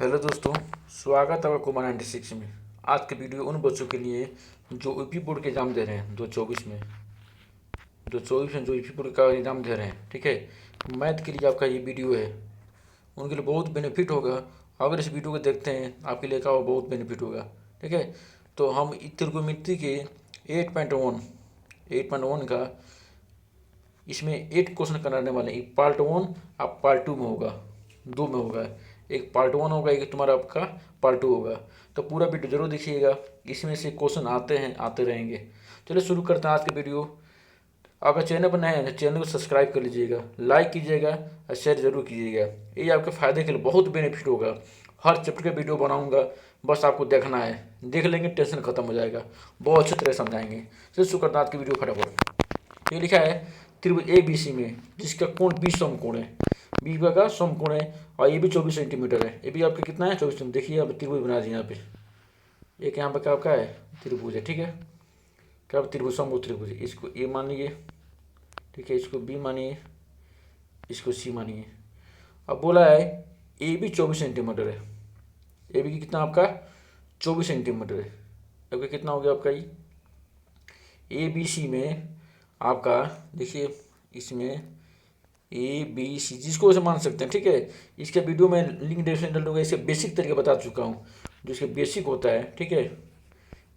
Hello दोस्तों, स्वागत है आपका कुमार 96 में। आज की वीडियो उन बच्चों के लिए जो यूपी बोर्ड के एग्ज़ाम दे रहे हैं 2024 में जो यूपी बोर्ड का एग्ज़ाम दे रहे हैं। ठीक है, मैथ के लिए आपका ये वीडियो है, उनके लिए बहुत बेनिफिट होगा। अगर इस वीडियो को देखते हैं आपके लिए का बहुत बेनिफिट होगा। ठीक है, तो हम त्रिकोणमिति के 8.1 का इसमें 8 क्वेश्चन कराने वाले हैं। पार्ट 1 आप पार्ट 2 में होगा, 2 में होगा। एक पार्ट 1 होगा, एक तुम्हारा आपका पार्ट 2 होगा। तो पूरा वीडियो जरूर देखिएगा, इसमें से क्वेश्चन आते हैं, आते रहेंगे। चलिए शुरू करते हैं आज की वीडियो। अगर चैनल पर नए हैं तो चैनल को सब्सक्राइब कर लीजिएगा, लाइक कीजिएगा और शेयर जरूर कीजिएगा। ये आपके फ़ायदे के लिए बहुत बेनिफिट होगा। हर चैप्टर का वीडियो बनाऊंगा, बस आपको देखना है, देख लेंगे टेंशन खत्म हो जाएगा। बहुत अच्छी तरह समझाएंगे। चलिए शुरू करते हैं आज की वीडियो फटाफट। ये लिखा है त्रिभुज ए बी सी में जिसका कोण 20 समकोण है, बी का समकोण है और ये भी 24 सेंटीमीटर है। ये भी आपका कितना है 24 सेंटीमीटर। देखिए आप त्रिभुज बना दिए यहाँ पे, एक यहाँ पे क्या आपका है त्रिभुज है। ठीक है, क्या त्रिभुज समभुज त्रिभुज है। इसको ए मानिए, ठीक है, इसको बी मानिए, इसको सी मानिए। अब बोला है ए भी 24 सेंटीमीटर है। ए भी कितना आपका 24 सेंटीमीटर है। आपका कितना हो गया आपका ये ए बी सी में आपका। देखिए इसमें ए बी सी जिसको वैसे मान सकते हैं। ठीक है, इसके वीडियो में लिंक डिस्क्रिप्शन डाल दूंगा। इसके बेसिक तरीके बता चुका हूँ, जो इसके बेसिक होता है। ठीक है,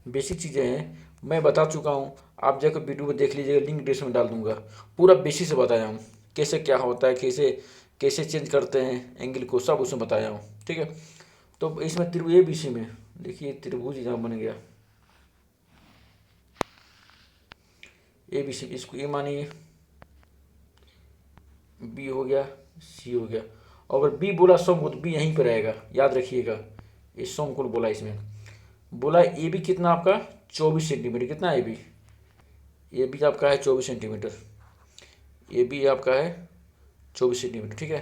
बेसिक चीज़ें हैं मैं बता चुका हूँ। आप जाकर वीडियो को देख लीजिएगा, लिंक डिस्क्रिप्शन में डाल दूंगा। पूरा बेसिक से बताया हूँ, कैसे क्या होता है, कैसे कैसे चेंज करते हैं एंगल को, सब उसमें बताया हूँ। ठीक है, तो इसमें त्रिभुज ए बी सी में देखिए त्रिभुज यहाँ बन गया ए बी सी। इसको ए मानिए, बी हो गया, सी हो गया। और अगर बी बोला समकोण तो बी यहीं पर रहेगा, याद रखिएगा। ये समकोण बोला, इसमें बोला ए बी कितना आपका 24 सेंटीमीटर। कितना है ए बी आपका है 24 सेंटीमीटर। ए बी आपका है 24 सेंटीमीटर। ठीक है,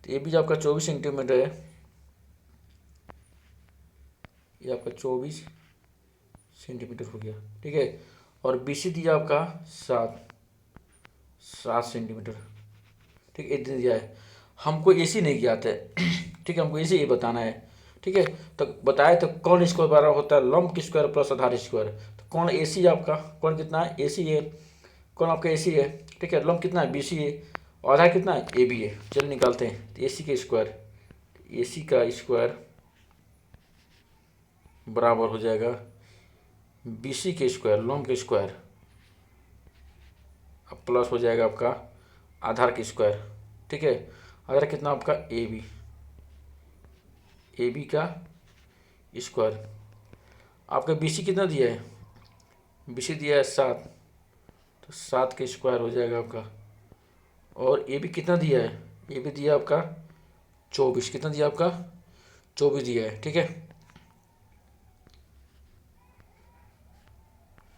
तो ए बी आपका 24 सेंटीमीटर है। ये आपका 24 सेंटीमीटर हो गया। ठीक है, और बी सी दिया आपका 7 सेंटीमीटर। ठीक है, इतने दिया है। हमको एसी नहीं किया आता है। ठीक है, हमको एसी ये बताना है। ठीक है, तो बताए तो कौन स्क्वायर बराबर होता है लंब स्क्वायर प्लस आधार स्क्वायर। तो कौन एसी आपका, कौन कितना है एसी है, कौन आपका एसी है। ठीक है, लंब कितना है बीसी है और आधार कितना है ए बी है। चलिए निकालते हैं। तो एसी का स्क्वायर, एसी का स्क्वायर बराबर हो जाएगा बीसी के स्क्वायर, लंब के स्क्वायर, अब प्लस हो जाएगा आपका आधार के स्क्वायर। ठीक है, आधार कितना आपका ए बी का स्क्वायर। आपका बी सी कितना दिया है, बी सी दिया है 7, तो 7 के स्क्वायर हो जाएगा आपका। और ए बी कितना दिया है, ए बी दिया आपका 24। कितना दिया आपका 24 दिया है। ठीक है,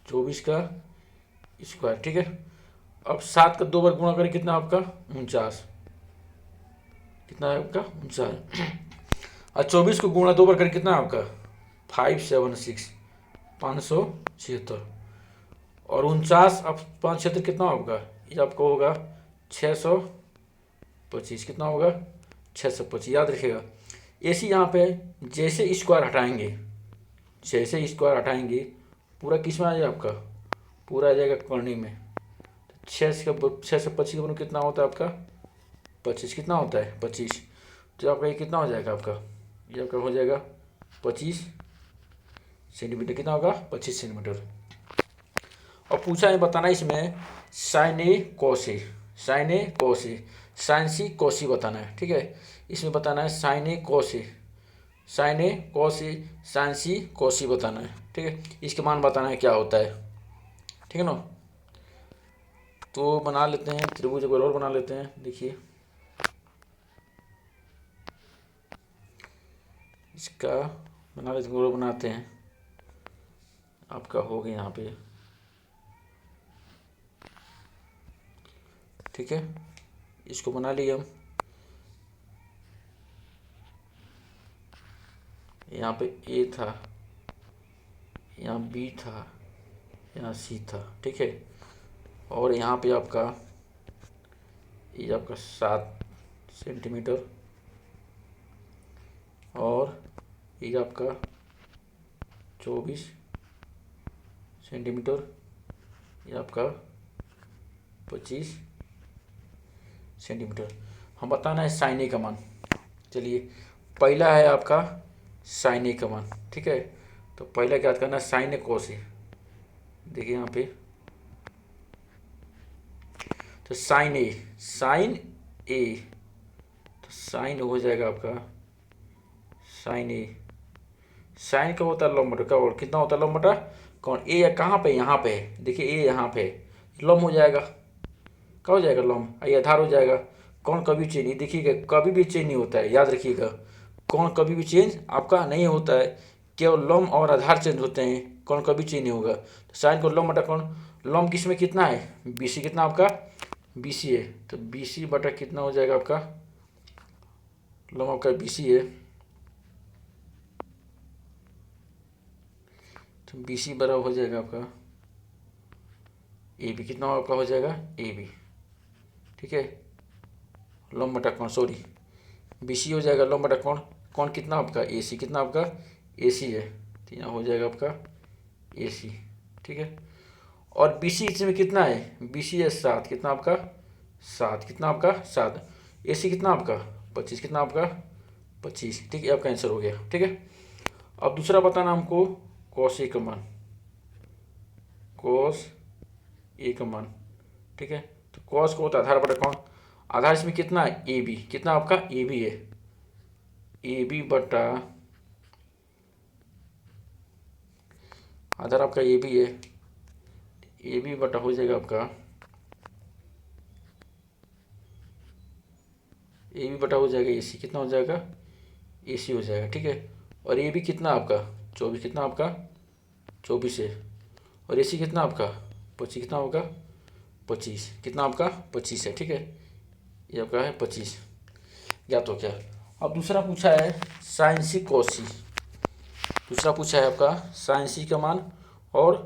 24 का स्क्वायर। ठीक है, अब 7 का 2 बार गुणा करें कितना आपका 49। कितना है आपका 49। और 24 को गुणा 2 बार करें कितना आपका 576, 576। और 49 अब 576 कितना होगा, ये आपको होगा 625। कितना होगा 625, याद रखिएगा। ऐसे यहाँ पे जैसे स्क्वायर हटाएंगे, जैसे स्क्वायर हटाएंगे पूरा किस में आ जाएगा आपका, पूरा आ जाएगा कर्णी में। 6 से 25 का कितना होता है आपका 25। कितना होता है 25। तो आपका ये कितना हो जाएगा आपका, ये आपका हो जाएगा 25 सेंटीमीटर। कितना होगा 25 सेंटीमीटर। और पूछा है बताना इसमें साइन ए कोस ए, साइन ए कोस ए, साइन सी कोसी बताना है। ठीक है, इसमें बताना है साइन ए कोस ए, साइन ए कोस ए, साइन सी कोसी बताना है। ठीक है, इसके मान बताना है क्या होता है। ठीक है ना, तो बना लेते हैं त्रिभुज एक बार और बना लेते हैं। देखिए इसका बना लेते हैं, और बनाते हैं। आपका हो गया यहाँ पे। ठीक है, इसको बना लिए हम। यहाँ पे ए था, यहाँ बी था, यहाँ सी था। ठीक है, और यहाँ पे आपका ये आपका 7 सेंटीमीटर ये आपका 24 सेंटीमीटर, ये आपका 25 सेंटीमीटर। हम बताना है साइन ए का मान। चलिए, पहला है आपका साइन ए का मान, ठीक है। तो पहला क्या करना है, साइन ए कॉस ए। देखिए यहाँ पे, तो साइन ए, तो साइन हो जाएगा आपका साइन ए। साइन का होता है लंब बटा और कितना होता है लंब बटा कौन, ए या कहाँ पे, यहाँ पे है। देखिए ए यहाँ पे लंब हो जाएगा, क्या हो जाएगा लंब, ये आधार हो जाएगा। कौन कभी चेंज नहीं, देखिएगा कभी भी चेंज नहीं होता है, याद रखिएगा। कौन कभी भी चेंज आपका नहीं होता है, केवल लंब और आधार चेंज होते हैं, कौन कभी चेंज नहीं होगा। तो साइन को लंब बटा कौन, लंब किस में कितना है, बीसी कितना आपका, बीसी है। तो बीसी बटा कितना हो जाएगा आपका, लंब आपका बीसी है। तो बीसी बराबर हो जाएगा आपका ए बी, कितना आपका हो जाएगा ए बी, ठीक है। लंब बटा कौन, सॉरी बीसी हो जाएगा लंब बटा कौन, कौन कितना आपका ए सी, कितना आपका ए सी है। तो यहाँ हो जाएगा आपका ए सी, ठीक है। और बी सी इसमें कितना है, बी सी है 7, कितना आपका 7, कितना आपका 7। ए सी कितना आपका 25, कितना आपका 25, ठीक है। आपका आंसर हो गया, ठीक है। अब दूसरा बताना हमको कॉस ए का मान, कॉस ए का मान, ठीक है। तो कॉस को होता है आधार बटा कौन, आधार इसमें कितना है ए बी, कितना आपका ए बी है, ए बी बटा आधार आपका ए बी है, ए बी बटा हो जाएगा आपका ए बी बटा हो जाएगा ए सी, कितना हो जाएगा ए सी हो जाएगा, ठीक है। और ए बी कितना आपका 24, कितना आपका 24 है। और ए सी कितना आपका 25, कितना होगा 25, कितना आपका 25 है, ठीक है। ये आपका है 25, या तो क्या। अब दूसरा पूछा है साइन सी कॉस सी, दूसरा पूछा है आपका साइन सी का मान और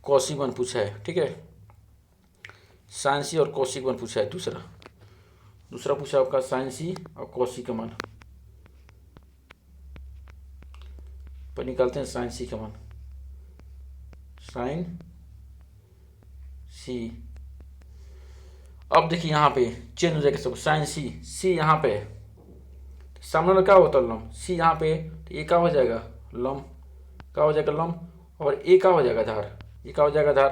कॉस सी मान पूछा है, ठीक है। साइन सी और कॉस सी का मान पूछा है, दूसरा पूछा आपका साइन सी और कॉस सी का मान। पर निकालते हैं साइन सी का मान, साइन सी। अब देखिए यहाँ पे चेंज हो जाएगा सब, साइन सी, सी यहाँ पे है, सामने वाला क्या होता है लंब, सी यहाँ पे, तो ये क्या हो जाएगा लंब, क्या हो जाएगा लंब, और ए क्या हो जाएगा आधार, ये क्या हो जाएगा आधार।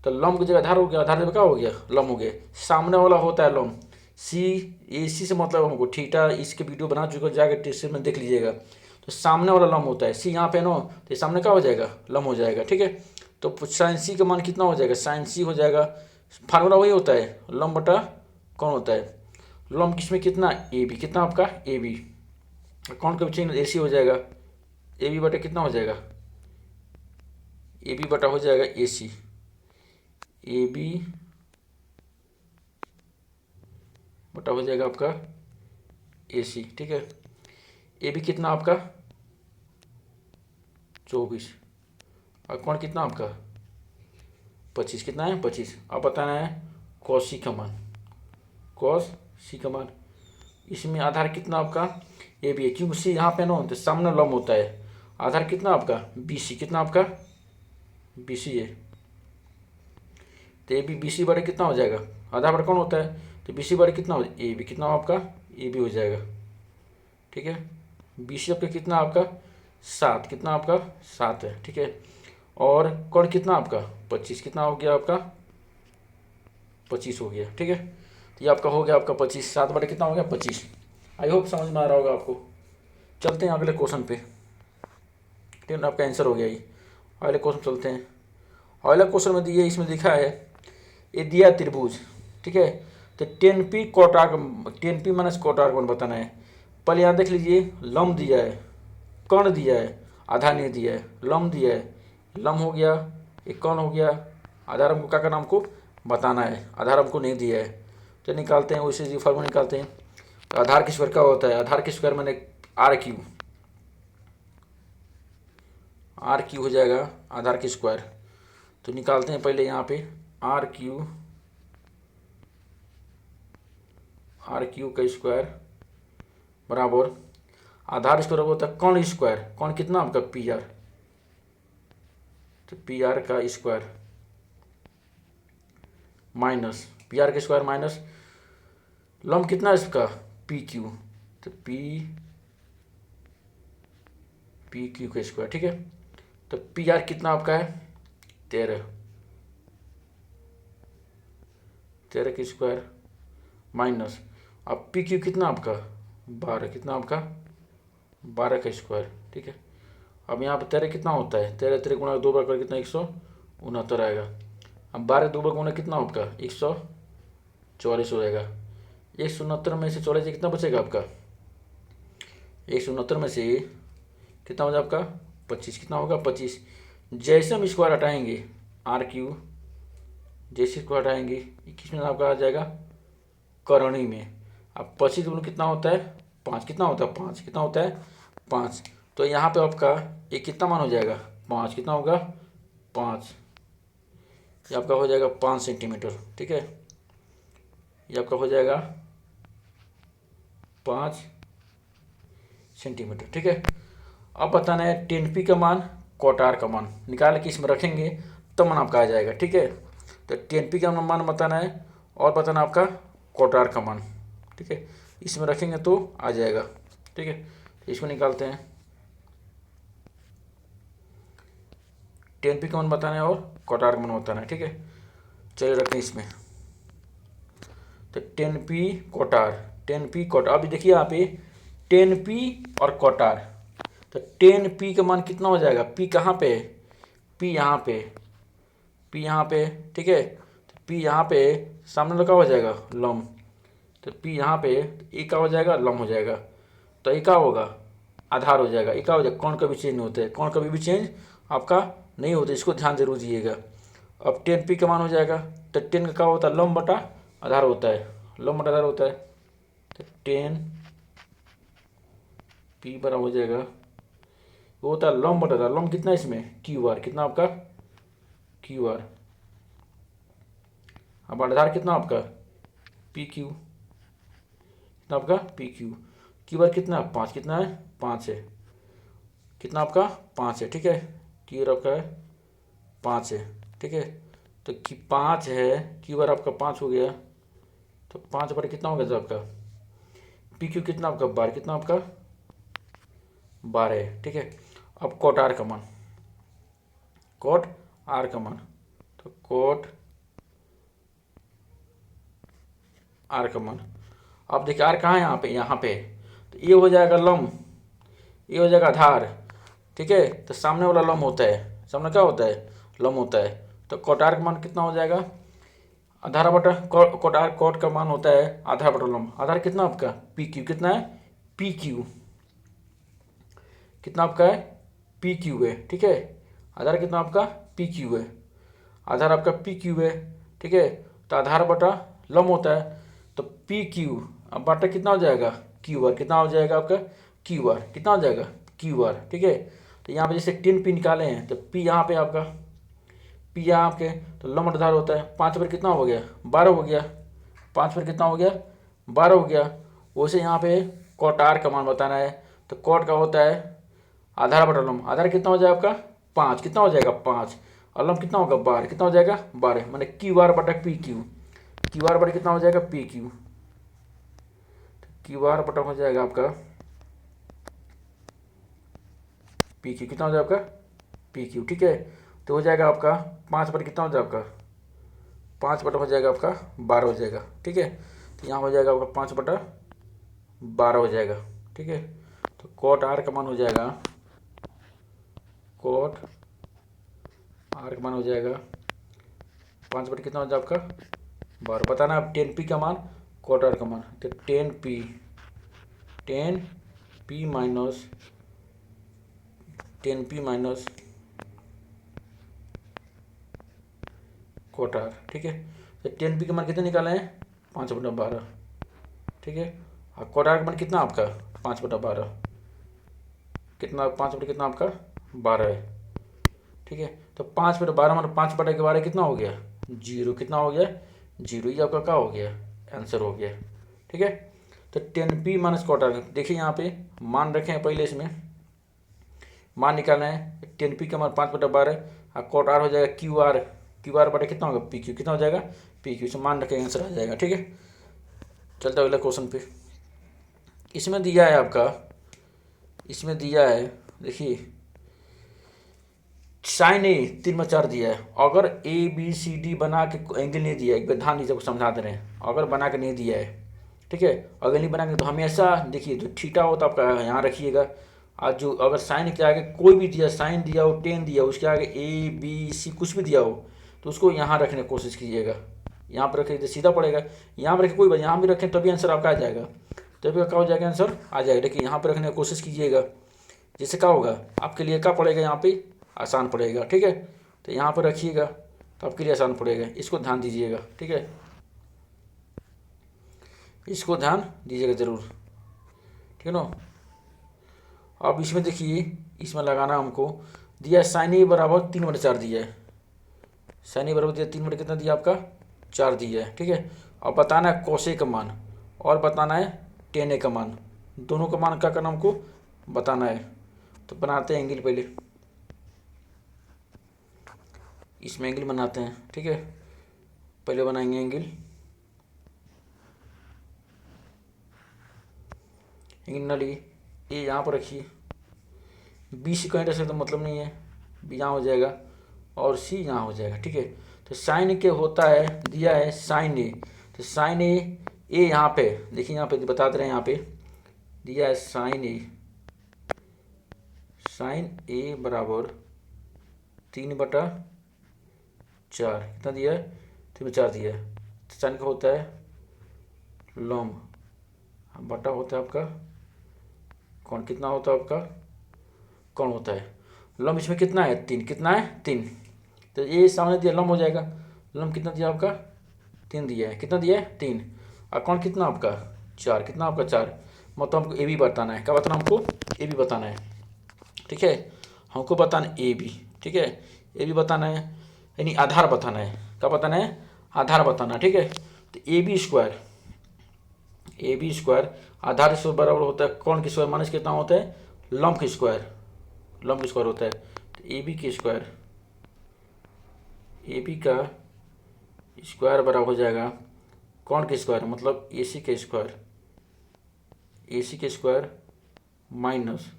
तो लंब की जगह आधार हो गया, आधार क्या हो गया लंब हो गया। सामने वाला होता है लंब, सी ए सी से मतलब हमको थीटा, इसके वीडियो बना चुके जाकर टेस्ट में देख लीजिएगा। तो सामने वाला लंब होता है, सी यहाँ पे नो, तो ये सामने क्या हो जाएगा लंब हो जाएगा, ठीक है। तो साइन सी का मान कितना हो जाएगा, साइन सी हो जाएगा, फार्मूला वही होता है लंब बटा कौन होता है, लंब किसमें कितना ए बी, कितना आपका ए बी, कौन का चिन्ह ए सी हो जाएगा, ए बी बटा कितना हो जाएगा ए बी बटा हो जाएगा ए सी, ए बी बटा हो जाएगा आपका ए सी, ठीक है। ए बी कितना आपका 24 और कौन कितना आपका 25, कितना है 25। अब बताना है कॉस सी का मान, कॉस सी का मान, इसमें आधार कितना आपका ए बी है, क्योंकि सी यहाँ पे ना तो सामने लंब होता है। आधार कितना आपका बी सी, कितना आपका बी सी है। तो ए बी बी सी बड़े कितना हो जाएगा, आधार बड़ा कौन होता है, तो बी सी बड़े कितना हो ए बी, कितना आपका ए बी हो जाएगा, ठीक है। बी सी आपका कितना आपका 7, कितना आपका 7 है, ठीक है। और कौन कितना आपका 25, कितना हो गया आपका 25 हो गया, ठीक है। तो ये आपका हो गया आपका 25, 7 बटे कितना हो गया 25। आई होप समझ में आ रहा होगा आपको। चलते हैं अगले क्वेश्चन पे, ठीक है। आपका आंसर हो गया ये, अगले क्वेश्चन चलते हैं। अगला क्वेश्चन में दिए, इसमें लिखा है ये दिया त्रिभुज, ठीक है। तो 10p कोटार्क, 10p माइनस कोटार्क बताना है। पहले यहाँ देख लीजिए, लंब दिया है, कर्ण दिया है, आधार नहीं दिया है, लंब दिया है, लंब हो गया, एक कर्ण हो गया, आधार हमको क्या करना हमको बताना है, आधार हमको नहीं दिया है। तो निकालते हैं वैसे जी फॉर्मूला निकालते हैं। तो आधार के स्क्वायर क्या होता है, आधार के स्क्वायर मैंने आर क्यू, आर क्यू हो जाएगा आधार के स्क्वायर। तो निकालते हैं पहले यहाँ पे आर क्यू का स्क्वायर बराबर आधार स्क्वायर होता है कौन स्क्वायर, कौन कितना आपका पी आर, तो पी आर का स्क्वायर माइनस पी आर का स्क्वायर माइनस लम कितना है इसका पी क्यू, तो पी क्यू का स्क्वायर। ठीक है, तो पी आर कितना आपका है 13 का स्क्वायर माइनस अब पी क्यू कितना आपका 12, कितना आपका 12 का स्क्वायर। ठीक है, अब यहाँ पर 13 कितना होता है 13 13 गुणा 2 बार कर कितना 169 आएगा। अब 12 2 बार गुणा कितना आपका 144 हो जाएगा। 169 में से 44 कितना बचेगा आपका 169 में से कितना हो जाए आपका 25, कितना होगा 25। जैसे हम स्क्वायर हटाएंगे आर क्यू, जैसे स्क्वायर हटाएंगे 21 में आपका आ जाएगा करणी में। अब 25 गुण कितना होता है 5, कितना होता है 5, कितना होता है 5। तो यहाँ पे आपका ये कितना मान हो जाएगा 5, कितना होगा 5, ये आपका हो जाएगा 5 सेंटीमीटर। ठीक है, ये आपका हो जाएगा 5 सेंटीमीटर। ठीक है, अब बताना है 10p का मान कॉट आर का मान निकाल के इसमें रखेंगे तब मान आपका आ जाएगा। ठीक है, तो 10p का मान बताना है और बताना आपका कॉट आर का मान। ठीक है, इसमें रखेंगे तो आ जाएगा। ठीक है, तो इसको निकालते हैं 10p का मान बताना है और कॉट आर का मान बताना है। ठीक है, चलिए रखते हैं इसमें, तो 10p cot R 10p cot, अब देखिए यहाँ पे 10p और कॉट आर, तो 10p का मान कितना हो जाएगा p कहाँ पे है p यहाँ पे, p यहाँ पे। ठीक है, तो p यहाँ पे सामने लगा हो जाएगा लम, तो p यहाँ पे ए का हो जाएगा लम हो जाएगा, तो ए का होगा आधार हो जाएगा, ए का हो जाएगा कौन कभी चेंज नहीं होते हैं, कौन कभी भी चेंज आपका नहीं होता, इसको ध्यान जरूर दीजिएगा। अब 10p का मान हो जाएगा, तो 10 का क्या होता है लम बटा आधार होता है, लम बटा आधार होता है, तो 10p बराबर हो जाएगा वो होता है लम बटा आधार। लम कितना है इसमें क्यू आर, कितना आपका क्यू आर। अब आधार कितना आपका पी क्यू, कितना आपका पी क्यू, क्यू आर कितना 5, कितना है 5 है, कितना आपका 5 है। ठीक है, क्यू आर आपका है 5 है। ठीक है, तो 5 है, क्यू आर आपका 5 हो गया, तो 5 बटे कितना हो गया आपका पी क्यू कितना आपका 12, कितना आपका 12 है। ठीक है, अब कॉट आर का मान, कॉट आर का मान, तो कॉट आर का मान, अब देखिए आर कहाँ है यहाँ पे, तो ये हो जाएगा लम, ये हो जाएगा आधार। ठीक है, तो सामने वाला लम होता है, सामने क्या होता है लम होता है, तो कॉट आर का मान कितना हो जाएगा आधार बटा कॉट आर, कॉट का मान होता है आधार बटा लम। आधार कितना आपका पी क्यू, कितना है पी क्यू, कितना आपका है पी क्यू है। ठीक है, आधार कितना आपका पी क्यू है, आधार आपका पी क्यू है। ठीक है, तो आधार बटा लम होता है, तो पी क्यू अब बटा कितना हो जाएगा क्यू आर, कितना हो जाएगा आपका क्यू आर, कितना हो जाएगा क्यू आर। ठीक है, तो यहाँ पे जैसे 10p निकाले हैं, तो p यहाँ पे आपका p यहाँ आपके, तो लम आधार होता है 5 पर कितना हो गया 12 हो गया, 5 पर कितना हो गया 12 हो गया। वैसे यहाँ पे कॉट आर का मान बताना है, तो कॉट का होता है आधार बटा लम, आधार कितना हो जाएगा आपका 5, कितना हो जाएगा 5, और लम कितना होगा 12, कितना हो जाएगा 12, मैंने क्यू आर बटा पी क्यू, क्यू आर बटा कितना हो जाएगा पी क्यू, क्यू आर बटा हो जाएगा आपका पी क्यू, कितना हो जाएगा आपका पी क्यू। ठीक है, तो हो जाएगा आपका 5 बटा कितना हो जाएगा आपका 5 बटा हो जाएगा आपका 12 हो जाएगा। ठीक है, तो यहाँ हो जाएगा आपका 5 बटा 12 हो जाएगा। ठीक है, तो कॉट आर का मान हो जाएगा, कॉट आर का मान हो जाएगा 5 बटा कितना हो जाएगा आपका 12, बताना अब 10p का मान कॉट आर का मान, तो 10p minus 10p minus cot R. ठीक है, तो 10p का मान कितने निकाले हैं 5 बटा 12। ठीक है, और कॉट आर का मान कितना आपका 5 बटा 12, कितना 5 बटा कितना आपका 12 है। ठीक है, तो 5 बटा 12 मतलब 5 बटा के 12 कितना हो गया 0, कितना हो गया 0, ये आपका क्या हो गया आंसर हो गया। ठीक है, तो 10p माइनस कॉट आर। देखिए यहाँ पे मान रखे हैं, पहले इसमें मान निकालना है। 10p का मान 5/12 और कॉट आर हो जाएगा क्यू आर बटे कितना होगा पी क्यू, कितना हो जाएगा पी क्यू। से मान रखेंगे आंसर आ जाएगा। ठीक है, चलता अगला क्वेश्चन पे। इसमें दिया है आपका, इसमें दिया है देखिए साइन ए 3/4 दिया है। अगर ए बी सी डी बना के एंगल नहीं दिया है, एक बार ध्यान दीजिए, आपको समझा दे रहे हैं। अगर बना के नहीं दिया है, ठीक है, अगर नहीं बना के तो हमेशा देखिए जो थीटा हो तो आपका यहाँ रखिएगा। आज जो अगर साइन के आगे कोई भी दिया, साइन दिया हो, टेन दिया हो, उसके आगे ए बी सी कुछ भी दिया हो तो उसको यहाँ रखने की कोशिश कीजिएगा। यहाँ पर रखें तो सीधा पड़ेगा, यहाँ पर रखें कोई बात, यहाँ भी रखें तभी आंसर आपका आ जाएगा, तभी क्या हो जाएगा आंसर आ जाएगा। देखिए यहाँ पर रखने की कोशिश कीजिएगा, जिससे क्या होगा आपके लिए क्या पड़ेगा, यहाँ पे आसान पड़ेगा। ठीक है, तो यहाँ पर रखिएगा तो आपके लिए आसान पड़ेगा, इसको ध्यान दीजिएगा। ठीक है, इसको ध्यान दीजिएगा ज़रूर, ठीक है ना। अब इसमें देखिए, इसमें लगाना हमको दिया है साइन ए बराबर 3/4 दिया है। साइन ए बराबर दिया 3 कितना दिया आपका 4 दिया है। ठीक है, अब बताना है कोसे का मान और बताना है टेन ए का मान, दोनों का मान क्या करना हमको बताना है। तो बनाते हैं एंगल, पहले इसमें एंगल बनाते हैं। ठीक है, पहले बनाएंगे एंगल नली ए यहाँ पर रखिए, बी से कहीं रख सकते मतलब नहीं है, बी यहाँ हो जाएगा और सी यहाँ हो जाएगा। ठीक है, तो साइन के होता है दिया है साइन ए, तो साइन ए यहाँ पे देखिए, यहाँ पे बता दे रहे हैं, यहाँ पे दिया है साइन ए बराबर 3/4 कितना दिया है 3/4 दिया है। तो साइन का होता है लॉम, बटा होता है आपका कौन, कितना होता है आपका कौन होता है लम। इसमें कितना है 3, कितना है 3, तो ये सामने दिया लम हो जाएगा। लम कितना दिया आपका 3 दिया है, कितना दिया है 3, और कौन कितना आपका 4, कितना आपका 4। मतलब हमको ए बी बताना है, क्या बताना हमको ए बी बताना है। ठीक है, हमको बताना है ए बी। ठीक है, ए बी बताना है, यानी आधार बताना है, क्या बताना है आधार बताना। ठीक है, तो ए बी स्क्वायर आधार स्क्वायर बराबर होता है कौन की स्क्वायर माइनस कितना होता है लंब की स्क्वायर, लंब की स्क्वायर होता है। तो ए बी का स्क्वायर बराबर हो जाएगा कौन के स्क्वायर, मतलब ए सी के स्क्वायर माइनस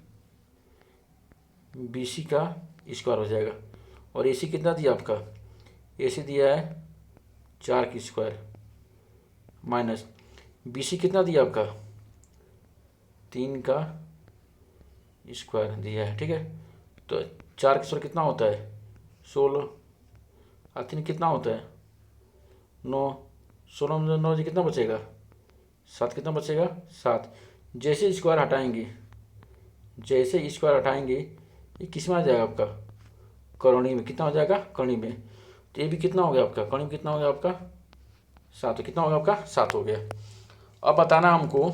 बी सी का स्क्वायर हो जाएगा। और ए सी कितना दिया आपका, ए सी दिया है 4 की स्क्वायर माइनस बी सी कितना दिया आपका 3 का स्क्वायर दिया है। ठीक है, तो 4 का स्क्वायर कितना होता है 16 और 3 कितना होता है 9, 16 में 9 कितना बचेगा 7, कितना बचेगा 7। जैसे स्क्वायर हटाएंगे ये किस में आ जाएगा आपका करोड़ी में, कितना हो जाएगा करोड़ी में। तो ये भी कितना हो गया आपका करोड़ी में, कितना हो गया आपका 7, कितना हो गया आपका 7 हो गया। अब बताना हमको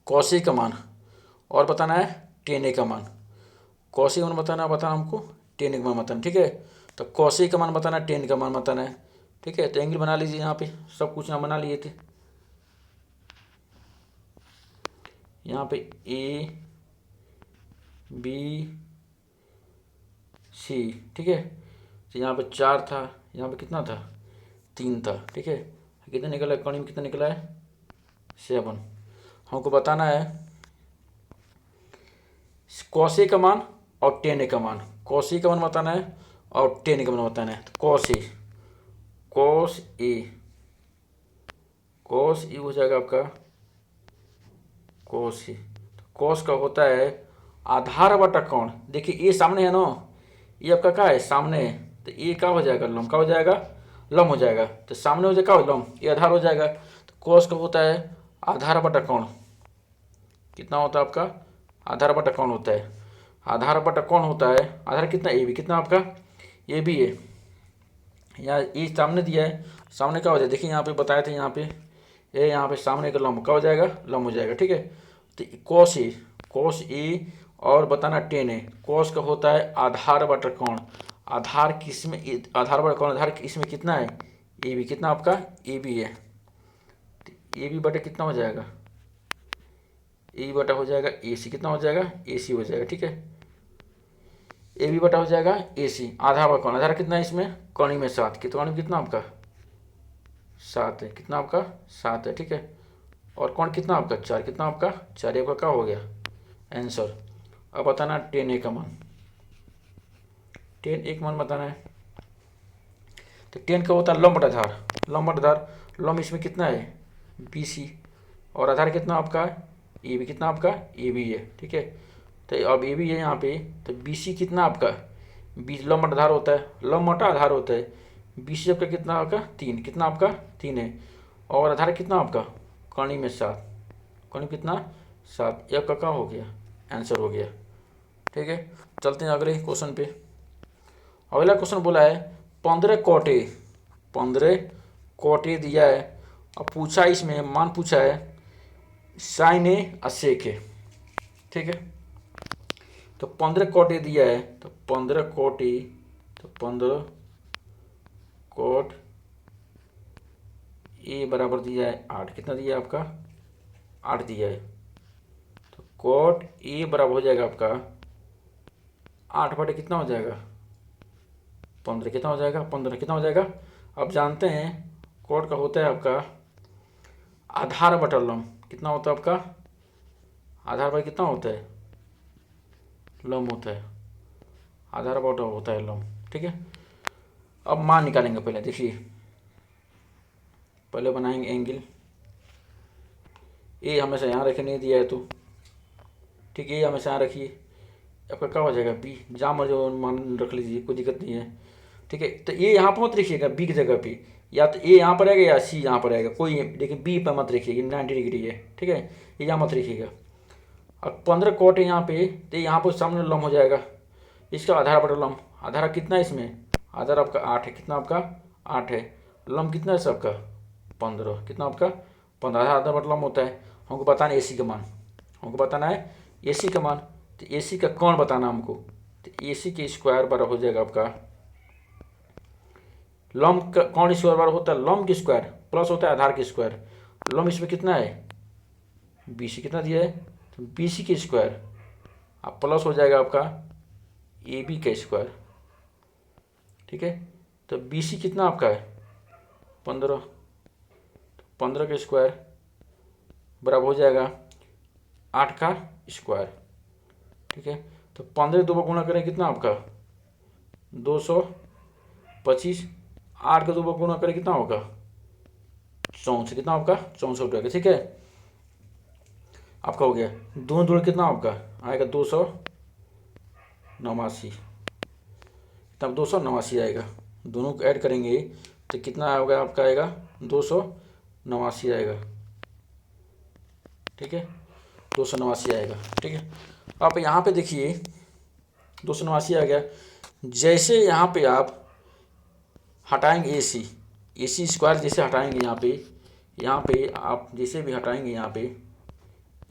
कौसे का मान और बताना है टेन ए का मान। कौसे का मान बताना हमको टेन ए का मान बताना। ठीक है, तो कौसे का मान बताना टेन का मान बताना है। ठीक है, तो एंगल बना लीजिए, यहाँ पे सब कुछ यहाँ बना लिए थे। यहाँ पे ए बी सी, ठीक है, तो यहाँ पे 4 था, यहाँ पे कितना था 3 था। ठीक है, कितना निकला है कौड़ी में, कितना निकला है 7। हमको बताना है कौसे का मान और टेन ए का मान, कौसे का मान बताना है और टेन ए का मान बताना है। तो कौस ए हो जाएगा आपका कौस ए। कौस का होता है आधार बटा कौन, देखिए ए सामने है ना, ये आपका क्या है सामने है, तो ये क्या हो जाएगा लम, क्या हो जाएगा लम हो जाएगा। तो सामने हो जाएगा लम, ये आधार हो जाएगा। तो कौस का होता है आधार बटा कौन, कितना होता है आपका आधार बटा कौन होता है, आधार बटा कौन होता है, आधार कितना ए बी, कितना आपका ए बी है। यहाँ ये सामने दिया है, सामने क्या हो जाएगा देखिए यहाँ पे बताए थे, यहाँ पे ये यहाँ पे सामने का लंब क्या हो जाएगा लंब हो जाएगा। ठीक है, तो कॉस ए और बताना टेन ए। कॉस का होता है आधार बटा कौन, आधार किस में आधार बटा कौन, आधार इसमें कितना है ए बी, कितना आपका ए बी है, ए बी बटे कितना हो जाएगा ए बटा हो जाएगा ए सी, कितना हो जाएगा ए सी हो जाएगा, ठीक है। ए बी बटा हो जाएगा ए सी, आधा व कौन, आधार कितना है इसमें, कौणी में 7, कौणी में कितना आपका 7 है, कितना आपका 7 है, ठीक है। और कौन कितना आपका 4, कितना आपका 4, आपका क्या हो गया आंसर। अब बताना 10 ए का मान, 10 एक मान बताना है। तो 10 का होता है लंब बटा आधार, लंब बटा आधार, लंब इसमें कितना है बी सी, और आधार कितना आपका ए बी, कितना आपका ए बी है, ठीक है। तो अब ए बी है यहाँ पे, तो बी सी कितना आपका, बी लंब बटा आधार होता है, लंब बटा आधार होता है, बी सी आपका कितना आपका 3, कितना आपका 3 है, और आधार कितना आपका कौणी में 7, कौणी कितना 7, ये आपका क्या हो गया आंसर हो गया, ठीक है। चलते हैं अगले क्वेश्चन पे। अगला क्वेश्चन बोला है 15 कोटे दिया है, और पूछा इसमें मान पूछा है साइन ए असेक है, ठीक है। तो 15 कोटे दिया है, तो 15 कोटे, तो 15 कोट ए बराबर दिया है 8, कितना दिया है आपका 8 दिया है। तो कोट ए बराबर हो जाएगा आपका 8 बटे कितना हो जाएगा 15, कितना हो जाएगा 15, कितना हो जाएगा। अब जानते हैं कोट का होता है आपका आधार बटा लंब, कितना होता है आपका आधार बटा कितना होता है लंब होता है, आधार बटा होता है लंब, ठीक है। अब मान निकालेंगे, पहले देखिए, पहले बनाएंगे एंगल, ए हमेशा यहाँ रखे नहीं दिया है तो, ठीक है, ये हमेशा यहाँ रखिए, आपका क्या हो जाएगा बी, जहाँ मर्जी मान रख लीजिए, कोई दिक्कत नहीं है, ठीक है। तो ये यहाँ पर मत लिखिएगा बी की जगह पे, या तो ए यहाँ पर आएगा या सी यहाँ पर आएगा, कोई लेकिन बी पर मत लिखिएगा, 90 डिग्री है, ठीक है, ये यहाँ मत लिखिएगा। अब 15 कोट है यहाँ पे, तो यहाँ पर सामने लंब हो जाएगा, इसका आधार बटा लंब, आधार कितना है इसमें, आधार आपका 8 है, कितना आपका 8 है, लंब कितना है सबका 15, कितना आपका 15, आधार बटा लंब होता है। हमको बताना है ए सी का मान, हमको बताना है ए सी का मान, तो ए सी का कौन बताना हमको, तो ए सी के स्क्वायर बराबर हो जाएगा आपका लंब का, कौन स्क्वायर बराबर होता है लंब के स्क्वायर प्लस होता है आधार के स्क्वायर, लंब इसमें कितना है बी सी, कितना दिया है तो बी सी के स्क्वायर, अब प्लस हो जाएगा आपका ए बी का स्क्वायर, ठीक है। तो बी सी कितना आपका है 15, 15 का स्क्वायर बराबर हो जाएगा 8 का स्क्वायर, ठीक है। तो 15 दो बार गुणा करें कितना आपका 225, 8 का दो बार गुणा करें कितना होगा 64, कितना आपका 64 होगा, ठीक है। आपका हो गया दोनों जोड़ कितना आपका आएगा 289, तब 289 आएगा, दोनों को ऐड करेंगे तो कितना होगा आपका आएगा 289 आएगा, ठीक है, 289 आएगा, ठीक है। आप यहाँ पे देखिए 289 आ गया, जैसे यहाँ पे आप हटाएंगे ए सी स्क्वायर, जैसे हटाएंगे यहाँ पे आप जैसे भी हटाएंगे यहाँ पे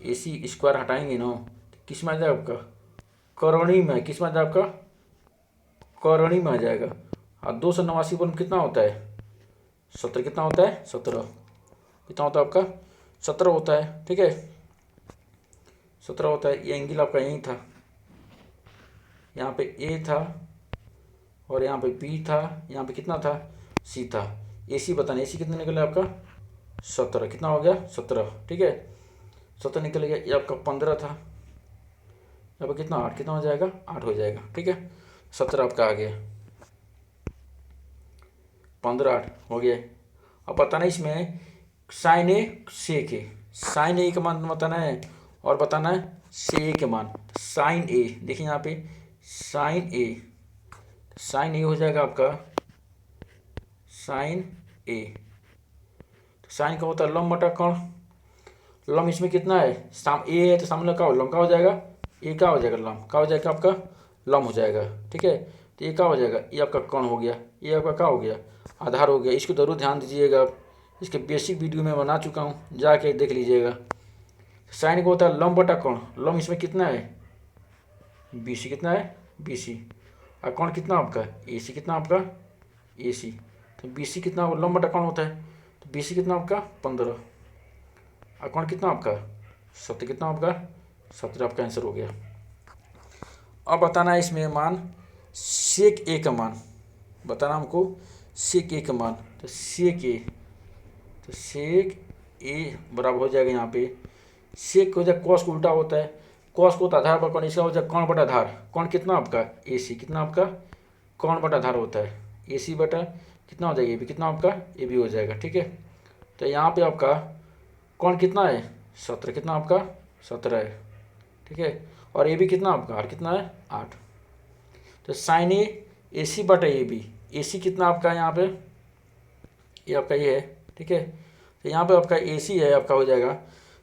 ए सी स्क्वायर हटाएंगे ना, तो किस में आ जाएगा आपका करोड़ी में, किस में आ जाएगा आपका करोड़ी में आ जाएगा। और 289 पर कितना होता है 17, कितना होता है 17, कितना होता है आपका 17 होता है, ठीक है 17 होता है। ये एंगल आपका यही था, यहाँ पे ए था और यहाँ पे बी था, यहाँ पे कितना था सी था, ए सी बताना, ए सी कितना निकला आपका 17, कितना हो गया 17, ठीक है 17 निकल गया। ये आपका 15 था, यहाँ पर कितना 8, कितना हो जाएगा 8 हो जाएगा, ठीक है 17 आपका आ गया, 15 8 हो गया। अब बताना इसमें साइन ए सेक ए, साइन ए का मान बताना है और बताना है से के मान, साइन ए देखिए यहाँ पे साइन ए हो जाएगा आपका साइन ए, तो साइन का होता है लंब बटा कोण, लंब इसमें कितना है ए है तो सामने का लंब का हो जाएगा, ए का हो जाएगा लंब का हो जाएगा आपका लंब हो जाएगा, ठीक है। तो ये क्या हो जाएगा ये आपका कोण हो गया, ये आपका क्या हो गया आधार हो गया। इसको जरूर ध्यान दीजिएगा, इसके बेसिक वीडियो में बना चुका हूँ, जाके देख लीजिएगा। साइन को होता है लंब बटा कोण, लंब इसमें कितना है बी सी, कितना है बी सी, और कोण कितना आपका ए सी, कितना आपका ए सी, तो बी सी कितना लंब बटा कोण होता है, तो बी सी कितना आपका 15, और कोण कितना आपका 17 कितना आपका 17 आपका आंसर हो गया। अब बताना है इसमें मान सेक ए का मान बताना हमको, सेक ए का मान। तो सेक ए बराबर हो जाएगा यहाँ पे, सेक हो जाए कॉस को उल्टा होता है, कॉस को तो आधार पर कौन, इसका हो जाए कौन बटा आधार, कौन कितना आपका ए सी, कितना आपका कौन बटा आधार होता है ए सी बटा कितना हो जाएगा ए बी, कितना आपका ए बी हो जाएगा। ठीक है, तो यहाँ पे आपका कौन कितना है 17, कितना आपका 17 है। ठीक है, और ए बी कितना आपका आर कितना है 8। तो साइन ए सी बटा ए सी कितना आपका यहाँ पे, ये आपका ये है। ठीक है, तो यहाँ पे आपका ए सी है आपका हो जाएगा,